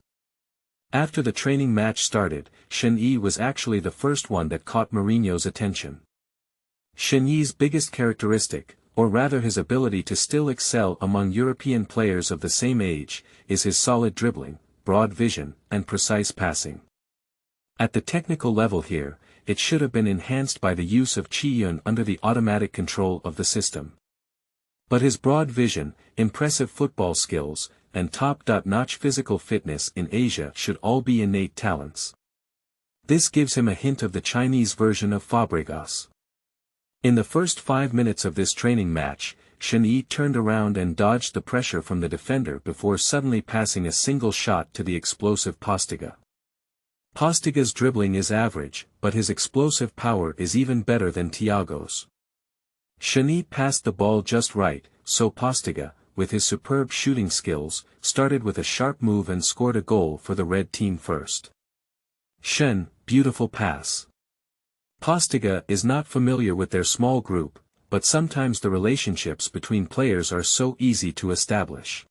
After the training match started, Shen was actually the first one that caught Mourinho's attention. Shen biggest characteristic, or rather his ability to still excel among European players of the same age, is his solid dribbling, broad vision, and precise passing. At the technical level here, it should have been enhanced by the use of Qiyun under the automatic control of the system. But his broad vision, impressive football skills, and top-notch physical fitness in Asia should all be innate talents. This gives him a hint of the Chinese version of Fabregas. In the first 5 minutes of this training match, Shen turned around and dodged the pressure from the defender before suddenly passing a single shot to the explosive Postiga. Postiga's dribbling is average, but his explosive power is even better than Thiago's. Shen passed the ball just right, so Postiga, with his superb shooting skills, started with a sharp move and scored a goal for the red team first. Shen, beautiful pass. Postiga is not familiar with their small group, but sometimes the relationships between players are so easy to establish.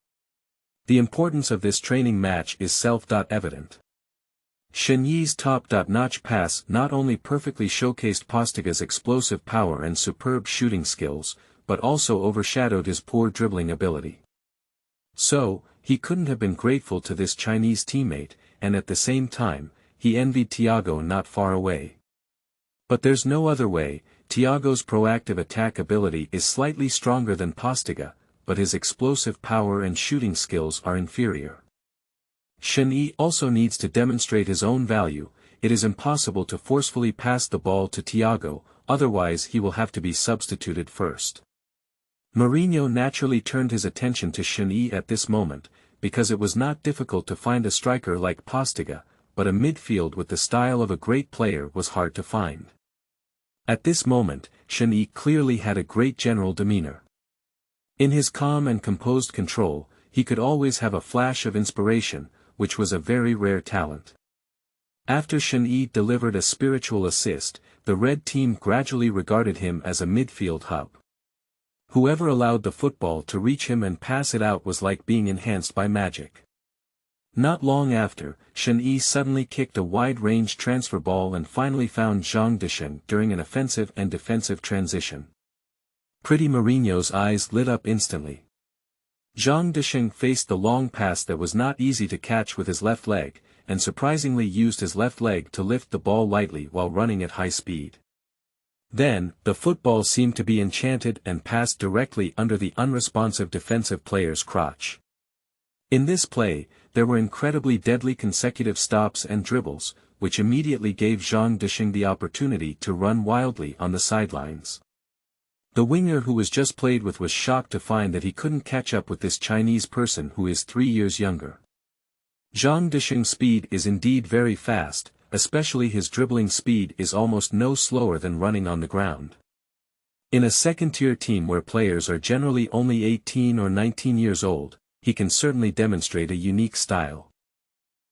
The importance of this training match is self-evident. Shen top-notch pass not only perfectly showcased Postiga's explosive power and superb shooting skills, but also overshadowed his poor dribbling ability. So, he couldn't have been grateful to this Chinese teammate, and at the same time, he envied Thiago not far away. But there's no other way. Thiago's proactive attack ability is slightly stronger than Postiga, but his explosive power and shooting skills are inferior. Shen also needs to demonstrate his own value. It is impossible to forcefully pass the ball to Thiago, otherwise he will have to be substituted first. Mourinho naturally turned his attention to Shen at this moment, because it was not difficult to find a striker like Postiga, but a midfield with the style of a great player was hard to find. At this moment, Shen clearly had a great general demeanor. In his calm and composed control, he could always have a flash of inspiration, which was a very rare talent. After Shen delivered a spiritual assist, the red team gradually regarded him as a midfield hub. Whoever allowed the football to reach him and pass it out was like being enhanced by magic. Not long after, Shen suddenly kicked a wide-range transfer ball and finally found Zhang Desheng during an offensive and defensive transition. Pretty Mourinho's eyes lit up instantly. Zhang Desheng faced the long pass that was not easy to catch with his left leg, and surprisingly used his left leg to lift the ball lightly while running at high speed. Then, the football seemed to be enchanted and passed directly under the unresponsive defensive player's crotch. In this play, there were incredibly deadly consecutive stops and dribbles, which immediately gave Zhang Desheng the opportunity to run wildly on the sidelines. The winger who was just played with was shocked to find that he couldn't catch up with this Chinese person who is 3 years younger. Zhang Desheng's speed is indeed very fast, especially his dribbling speed is almost no slower than running on the ground. In a second-tier team where players are generally only 18 or 19 years old, he can certainly demonstrate a unique style.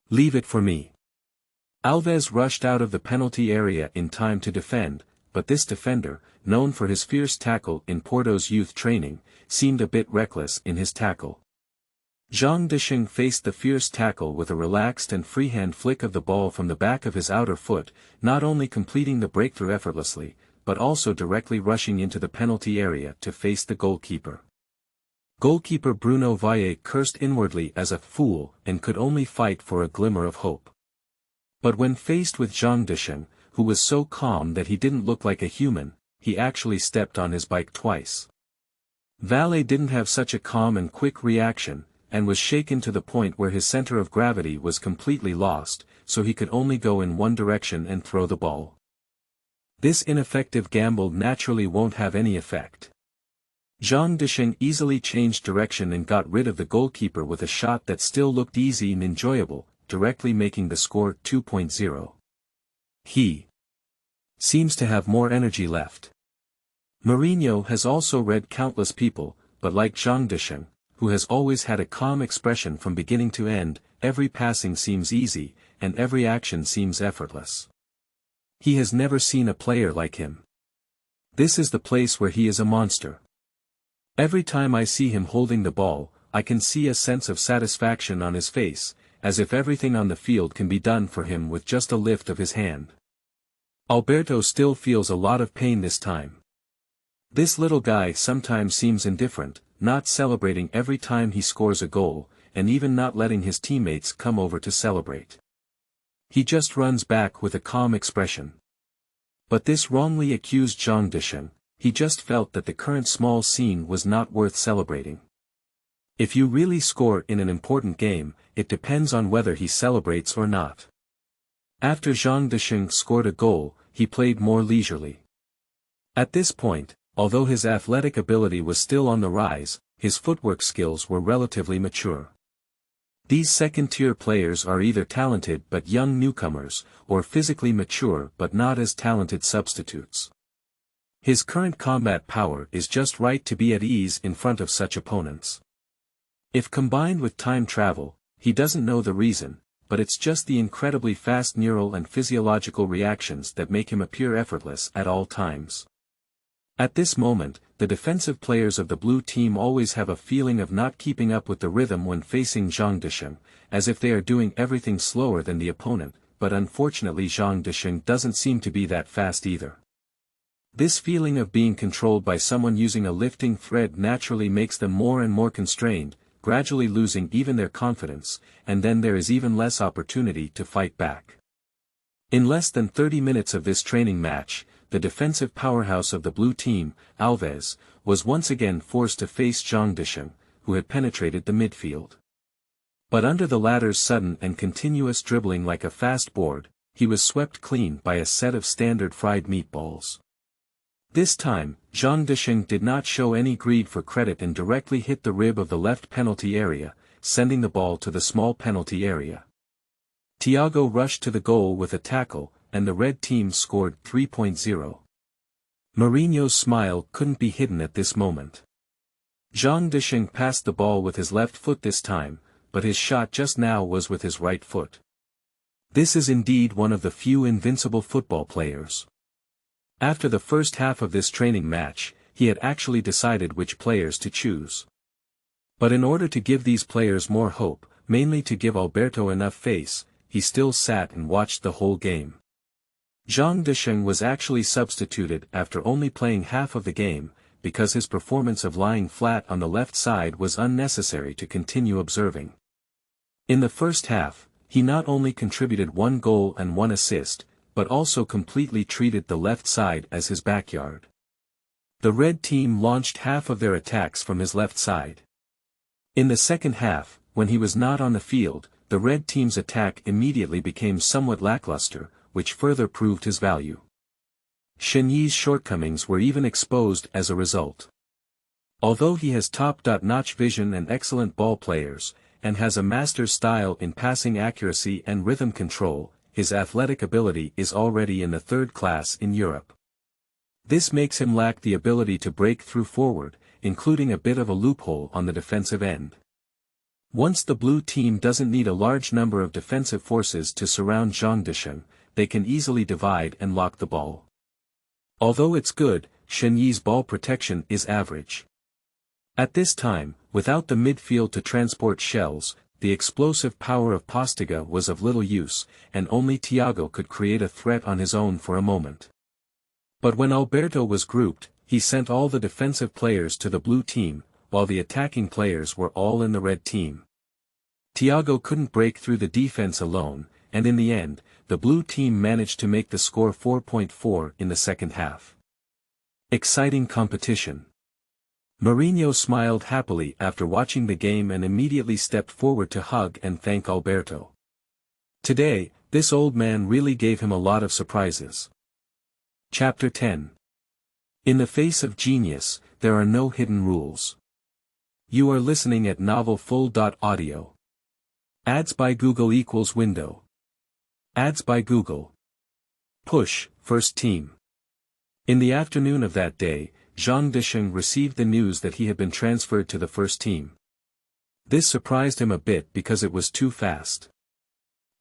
Leave it for me. Alves rushed out of the penalty area in time to defend, but this defender, known for his fierce tackle in Porto's youth training, seemed a bit reckless in his tackle. Zhang Desheng faced the fierce tackle with a relaxed and freehand flick of the ball from the back of his outer foot, not only completing the breakthrough effortlessly, but also directly rushing into the penalty area to face the goalkeeper. Goalkeeper Bruno Valle cursed inwardly as a fool and could only fight for a glimmer of hope. But when faced with Zhang Desheng, who was so calm that he didn't look like a human, he actually stepped on his bike twice. Valle didn't have such a calm and quick reaction, and was shaken to the point where his center of gravity was completely lost, so he could only go in one direction and throw the ball. This ineffective gamble naturally won't have any effect. Zhang Desheng easily changed direction and got rid of the goalkeeper with a shot that still looked easy and enjoyable, directly making the score 2.0. He seems to have more energy left. Mourinho has also read countless people, but like Zhang Desheng, who has always had a calm expression from beginning to end, every passing seems easy, and every action seems effortless. He has never seen a player like him. This is the place where he is a monster. Every time I see him holding the ball, I can see a sense of satisfaction on his face, as if everything on the field can be done for him with just a lift of his hand. Alberto still feels a lot of pain this time. This little guy sometimes seems indifferent, not celebrating every time he scores a goal, and even not letting his teammates come over to celebrate. He just runs back with a calm expression. But this wrongly accused Zhang Desheng. He just felt that the current small scene was not worth celebrating. If you really score in an important game, it depends on whether he celebrates or not. After Zhang Desheng scored a goal, he played more leisurely. At this point, although his athletic ability was still on the rise, his footwork skills were relatively mature. These second-tier players are either talented but young newcomers, or physically mature but not as talented substitutes. His current combat power is just right to be at ease in front of such opponents. If combined with time travel, he doesn't know the reason, but it's just the incredibly fast neural and physiological reactions that make him appear effortless at all times. At this moment, the defensive players of the blue team always have a feeling of not keeping up with the rhythm when facing Zhang Desheng, as if they are doing everything slower than the opponent, but unfortunately Zhang Desheng doesn't seem to be that fast either. This feeling of being controlled by someone using a lifting thread naturally makes them more and more constrained, gradually losing even their confidence, and then there is even less opportunity to fight back. In less than 30 minutes of this training match, the defensive powerhouse of the blue team, Alves, was once again forced to face Zhang Desheng, who had penetrated the midfield. But under the latter's sudden and continuous dribbling like a fast board, he was swept clean by a set of standard fried meatballs. This time, Zhang Desheng did not show any greed for credit and directly hit the rib of the left penalty area, sending the ball to the small penalty area. Thiago rushed to the goal with a tackle, and the red team scored 3.0. Mourinho's smile couldn't be hidden at this moment. Zhang Desheng passed the ball with his left foot this time, but his shot just now was with his right foot. This is indeed one of the few invincible football players. After the first half of this training match, he had actually decided which players to choose. But in order to give these players more hope, mainly to give Alberto enough face, he still sat and watched the whole game. Zhang Desheng was actually substituted after only playing half of the game, because his performance of lying flat on the left side was unnecessary to continue observing. In the first half, he not only contributed 1 goal and 1 assist, but also completely treated the left side as his backyard. The red team launched half of their attacks from his left side. In the second half, when he was not on the field, the red team's attack immediately became somewhat lackluster, which further proved his value. Sheny's shortcomings were even exposed as a result. Although he has top-notch vision and excellent ball players, and has a master's style in passing accuracy and rhythm control, his athletic ability is already in the third class in Europe. This makes him lack the ability to break through forward, including a bit of a loophole on the defensive end. Once the blue team doesn't need a large number of defensive forces to surround Zhang Desheng, they can easily divide and lock the ball. Although it's good, Sheny's ball protection is average. At this time, without the midfield to transport shells, the explosive power of Postiga was of little use, and only Thiago could create a threat on his own for a moment. But when Alberto was grouped, he sent all the defensive players to the blue team, while the attacking players were all in the red team. Thiago couldn't break through the defense alone, and in the end, the blue team managed to make the score 4.4 in the second half. Exciting competition. Mourinho smiled happily after watching the game and immediately stepped forward to hug and thank Alberto. Today, this old man really gave him a lot of surprises. Chapter 10. In the face of genius, there are no hidden rules. You are listening at novelfull.audio. Ads by Google equals window. Ads by Google. Push, first team. In the afternoon of that day, Zhang Desheng received the news that he had been transferred to the first team. This surprised him a bit because it was too fast.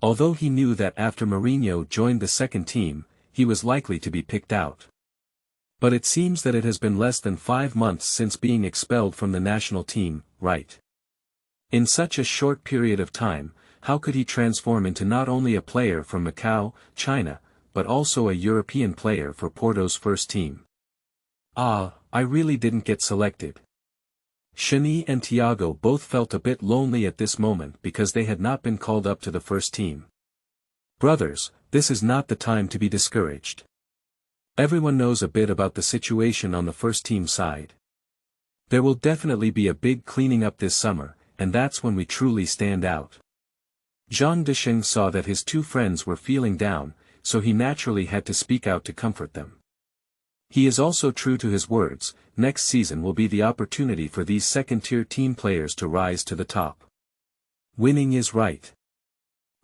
Although he knew that after Mourinho joined the second team, he was likely to be picked out. But it seems that it has been less than 5 months since being expelled from the national team, right? In such a short period of time, how could he transform into not only a player from Macau, China, but also a European player for Porto's first team? I really didn't get selected. Shani and Thiago both felt a bit lonely at this moment because they had not been called up to the first team. Brothers, this is not the time to be discouraged. Everyone knows a bit about the situation on the first team side. There will definitely be a big cleaning up this summer, and that's when we truly stand out. Zhang Desheng saw that his 2 friends were feeling down, so he naturally had to speak out to comfort them. He is also true to his words, next season will be the opportunity for these second-tier team players to rise to the top. Winning is right.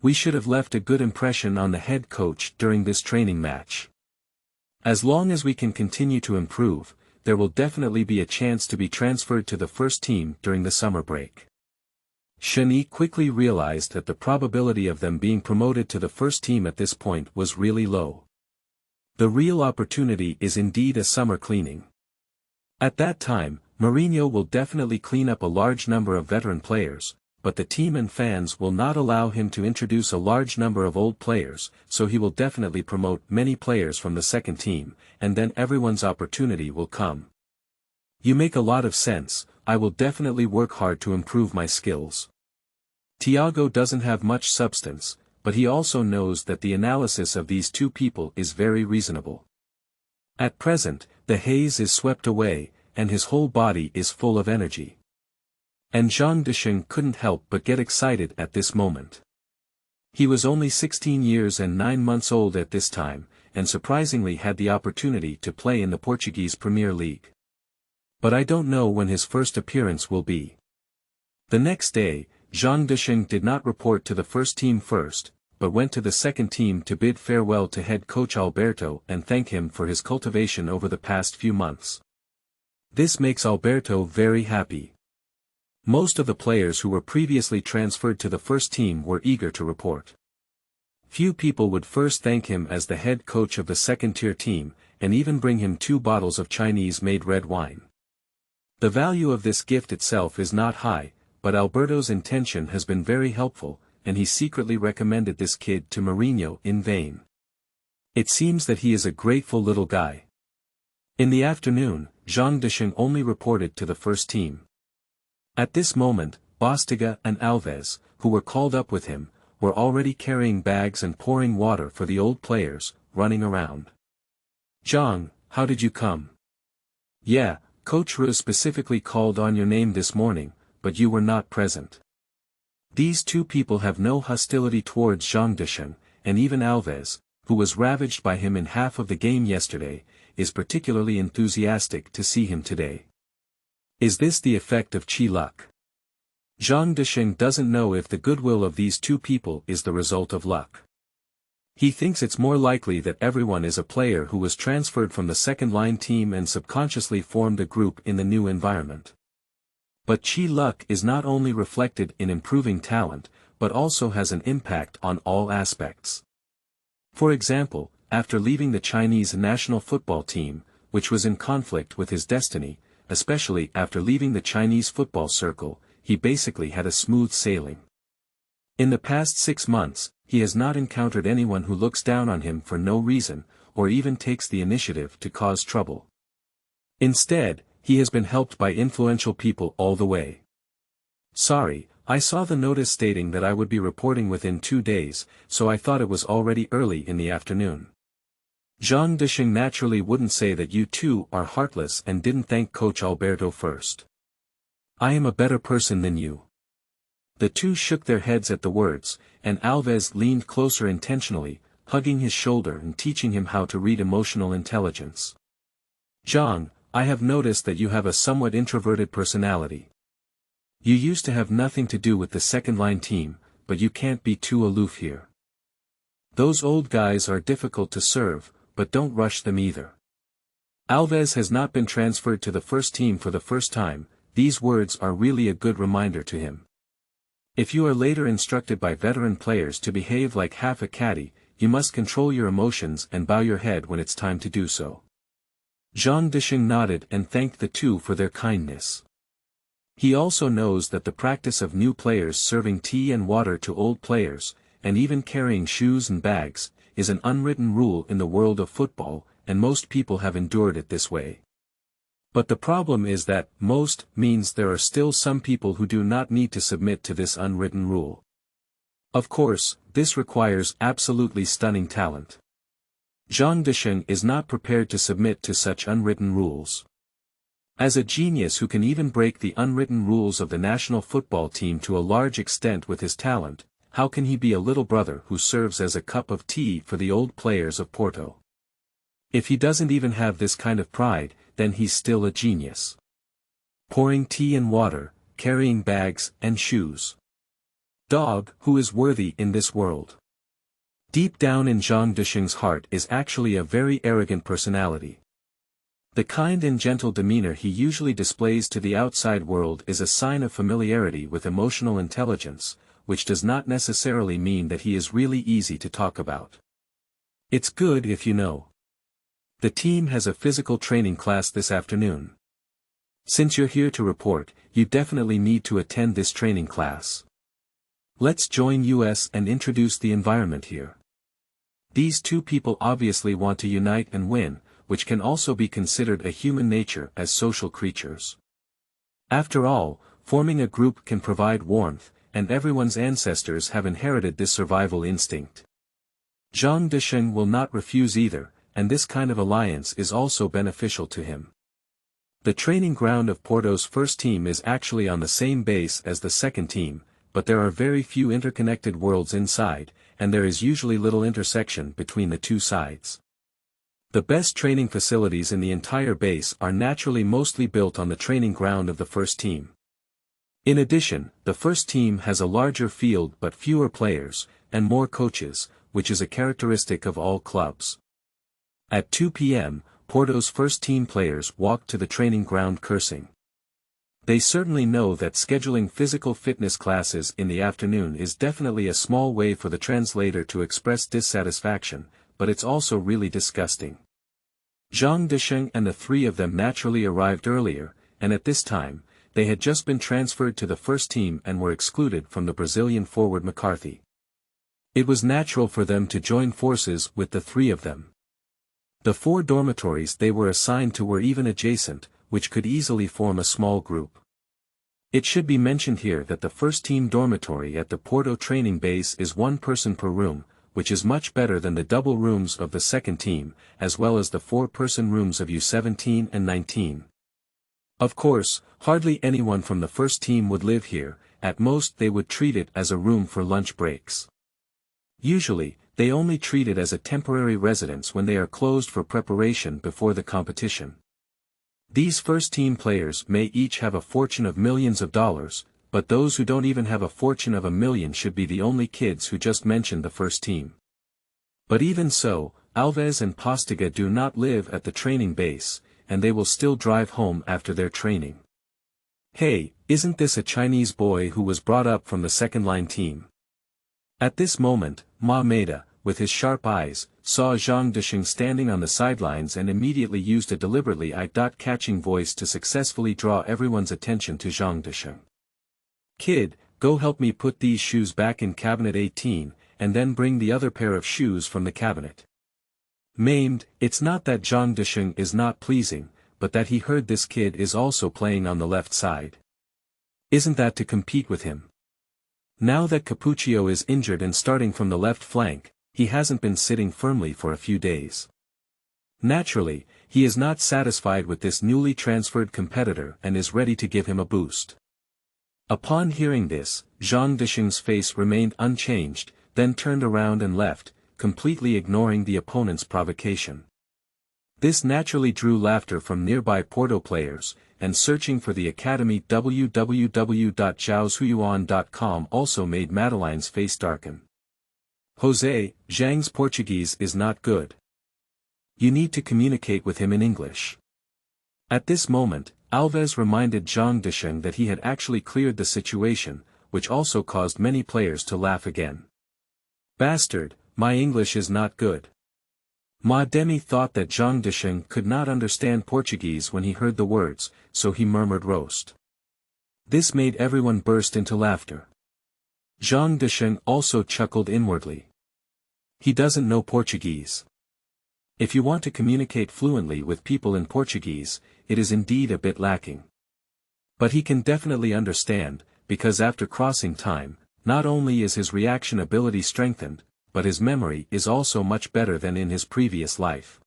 We should have left a good impression on the head coach during this training match. As long as we can continue to improve, there will definitely be a chance to be transferred to the first team during the summer break. Shani quickly realized that the probability of them being promoted to the first team at this point was really low. The real opportunity is indeed a summer cleaning. At that time, Mourinho will definitely clean up a large number of veteran players, but the team and fans will not allow him to introduce a large number of old players, so he will definitely promote many players from the second team, and then everyone's opportunity will come. You make a lot of sense. I will definitely work hard to improve my skills. Thiago doesn't have much substance, but he also knows that the analysis of these 2 people is very reasonable. At present, the haze is swept away, and his whole body is full of energy. And Desheng couldn't help but get excited at this moment. He was only 16 years and 9 months old at this time, and surprisingly had the opportunity to play in the Portuguese Premier League. But I don't know when his first appearance will be. The next day, Desheng did not report to the first team first, but went to the second team to bid farewell to head coach Alberto and thank him for his cultivation over the past few months. This makes Alberto very happy. Most of the players who were previously transferred to the first team were eager to report. Few people would first thank him as the head coach of the second-tier team, and even bring him 2 bottles of Chinese-made red wine. The value of this gift itself is not high, but Alberto's intention has been very helpful, and he secretly recommended this kid to Mourinho in vain. It seems that he is a grateful little guy. In the afternoon, Desheng only reported to the first team. At this moment, Bostiga and Alves, who were called up with him, were already carrying bags and pouring water for the old players, running around. "Zhang, how did you come?" "Yeah, Coach Ru specifically called on your name this morning, but you were not present." These two people have no hostility towards Desheng, and even Alves, who was ravaged by him in half of the game yesterday, is particularly enthusiastic to see him today. Is this the effect of chi luck? Desheng doesn't know if the goodwill of these two people is the result of luck. He thinks it's more likely that everyone is a player who was transferred from the second-line team and subconsciously formed a group in the new environment. But chi luck is not only reflected in improving talent, but also has an impact on all aspects. For example, after leaving the Chinese national football team, which was in conflict with his destiny, especially after leaving the Chinese football circle, he basically had a smooth sailing. In the past 6 months, he has not encountered anyone who looks down on him for no reason, or even takes the initiative to cause trouble. Instead, he has been helped by influential people all the way. "Sorry, I saw the notice stating that I would be reporting within 2 days, so I thought it was already early in the afternoon." Desheng naturally wouldn't say that you two are heartless and didn't thank Coach Alberto first. "I am a better person than you." The two shook their heads at the words, and Alves leaned closer intentionally, hugging his shoulder and teaching him how to read emotional intelligence. "Zhang, I have noticed that you have a somewhat introverted personality. You used to have nothing to do with the second-line team, but you can't be too aloof here. Those old guys are difficult to serve, but don't rush them either." Alves has not been transferred to the first team for the first time. These words are really a good reminder to him. If you are later instructed by veteran players to behave like half a caddy, you must control your emotions and bow your head when it's time to do so. Desheng nodded and thanked the two for their kindness. He also knows that the practice of new players serving tea and water to old players, and even carrying shoes and bags, is an unwritten rule in the world of football, and most people have endured it this way. But the problem is that most means there are still some people who do not need to submit to this unwritten rule. Of course, this requires absolutely stunning talent. Desheng is not prepared to submit to such unwritten rules. As a genius who can even break the unwritten rules of the national football team to a large extent with his talent, how can he be a little brother who serves as a cup of tea for the old players of Porto? If he doesn't even have this kind of pride, then he's still a genius. Pouring tea and water, carrying bags and shoes. Dog, who is worthy in this world? Deep down in Desheng's heart is actually a very arrogant personality. The kind and gentle demeanor he usually displays to the outside world is a sign of familiarity with emotional intelligence, which does not necessarily mean that he is really easy to talk about. It's good if you know. The team has a physical training class this afternoon. Since you're here to report, you definitely need to attend this training class. Let's join us and introduce the environment here. These two people obviously want to unite and win, which can also be considered a human nature as social creatures. After all, forming a group can provide warmth, and everyone's ancestors have inherited this survival instinct. Desheng will not refuse either, and this kind of alliance is also beneficial to him. The training ground of Porto's first team is actually on the same base as the second team, but there are very few interconnected worlds inside, and there is usually little intersection between the two sides. The best training facilities in the entire base are naturally mostly built on the training ground of the first team. In addition, the first team has a larger field but fewer players, and more coaches, which is a characteristic of all clubs. At 2 p.m., Porto's first team players walked to the training ground cursing. They certainly know that scheduling physical fitness classes in the afternoon is definitely a small way for the translator to express dissatisfaction, but it's also really disgusting. Zhang, Desheng and the three of them naturally arrived earlier, and at this time, they had just been transferred to the first team and were excluded from the Brazilian forward McCarthy. It was natural for them to join forces with the three of them. The 4 dormitories they were assigned to were even adjacent, which could easily form a small group. It should be mentioned here that the first team dormitory at the Porto training base is 1 person per room, which is much better than the double rooms of the second team, as well as the 4-person rooms of U17 and 19. Of course, hardly anyone from the first team would live here, at most they would treat it as a room for lunch breaks. Usually, they only treat it as a temporary residence when they are closed for preparation before the competition. These first-team players may each have a fortune of millions of dollars, but those who don't even have a fortune of $1 million should be the only kids who just mentioned the first team. But even so, Alves and Postiga do not live at the training base, and they will still drive home after their training. Hey, isn't this a Chinese boy who was brought up from the second-line team? At this moment, Ma Maida, with his sharp eyes, saw Zhang Desheng standing on the sidelines and immediately used a deliberately eye-catching voice to successfully draw everyone's attention to Zhang Desheng. Kid, go help me put these shoes back in cabinet 18, and then bring the other pair of shoes from the cabinet. Maimed, it's not that Zhang Desheng is not pleasing, but that he heard this kid is also playing on the left side. Isn't that to compete with him? Now that Capuccio is injured and starting from the left flank, he hasn't been sitting firmly for a few days. Naturally, he is not satisfied with this newly transferred competitor and is ready to give him a boost. Upon hearing this, Zhang Desheng's face remained unchanged, then turned around and left, completely ignoring the opponent's provocation. This naturally drew laughter from nearby Porto players, and searching for the academy www.zhaoshuyuan.com also made Madeline's face darken. Jose, Zhang's Portuguese is not good. You need to communicate with him in English. At this moment, Alves reminded Zhang Desheng that he had actually cleared the situation, which also caused many players to laugh again. Bastard, my English is not good. Ma Demi thought that Zhang Desheng could not understand Portuguese when he heard the words, so he murmured roast. This made everyone burst into laughter. Zhang Desheng also chuckled inwardly. He doesn't know Portuguese. If you want to communicate fluently with people in Portuguese, it is indeed a bit lacking. But he can definitely understand, because after crossing time, not only is his reaction ability strengthened, but his memory is also much better than in his previous life.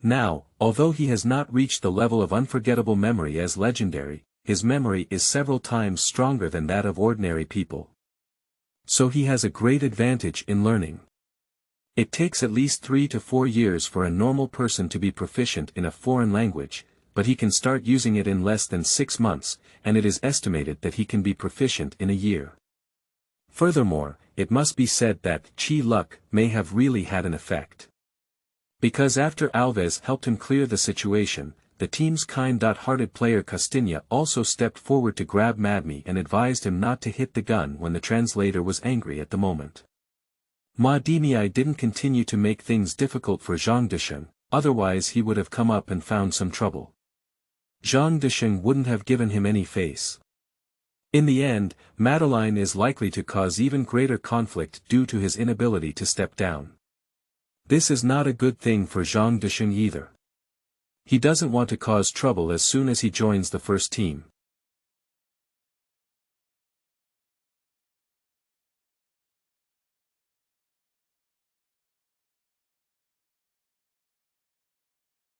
Now, although he has not reached the level of unforgettable memory as legendary, his memory is several times stronger than that of ordinary people. So he has a great advantage in learning. It takes at least 3 to 4 years for a normal person to be proficient in a foreign language, but he can start using it in less than 6 months, and it is estimated that he can be proficient in a year. Furthermore, it must be said that Chi luck may have really had an effect. Because after Alves helped him clear the situation, the team's kind-hearted player Castilla also stepped forward to grab Madmi and advised him not to hit the gun when the translator was angry at the moment. Ma Demi didn't continue to make things difficult for Zhang Desheng, otherwise he would have come up and found some trouble. Zhang Desheng wouldn't have given him any face. In the end, Madeline is likely to cause even greater conflict due to his inability to step down. This is not a good thing for Zhang Desheng either. He doesn't want to cause trouble as soon as he joins the first team.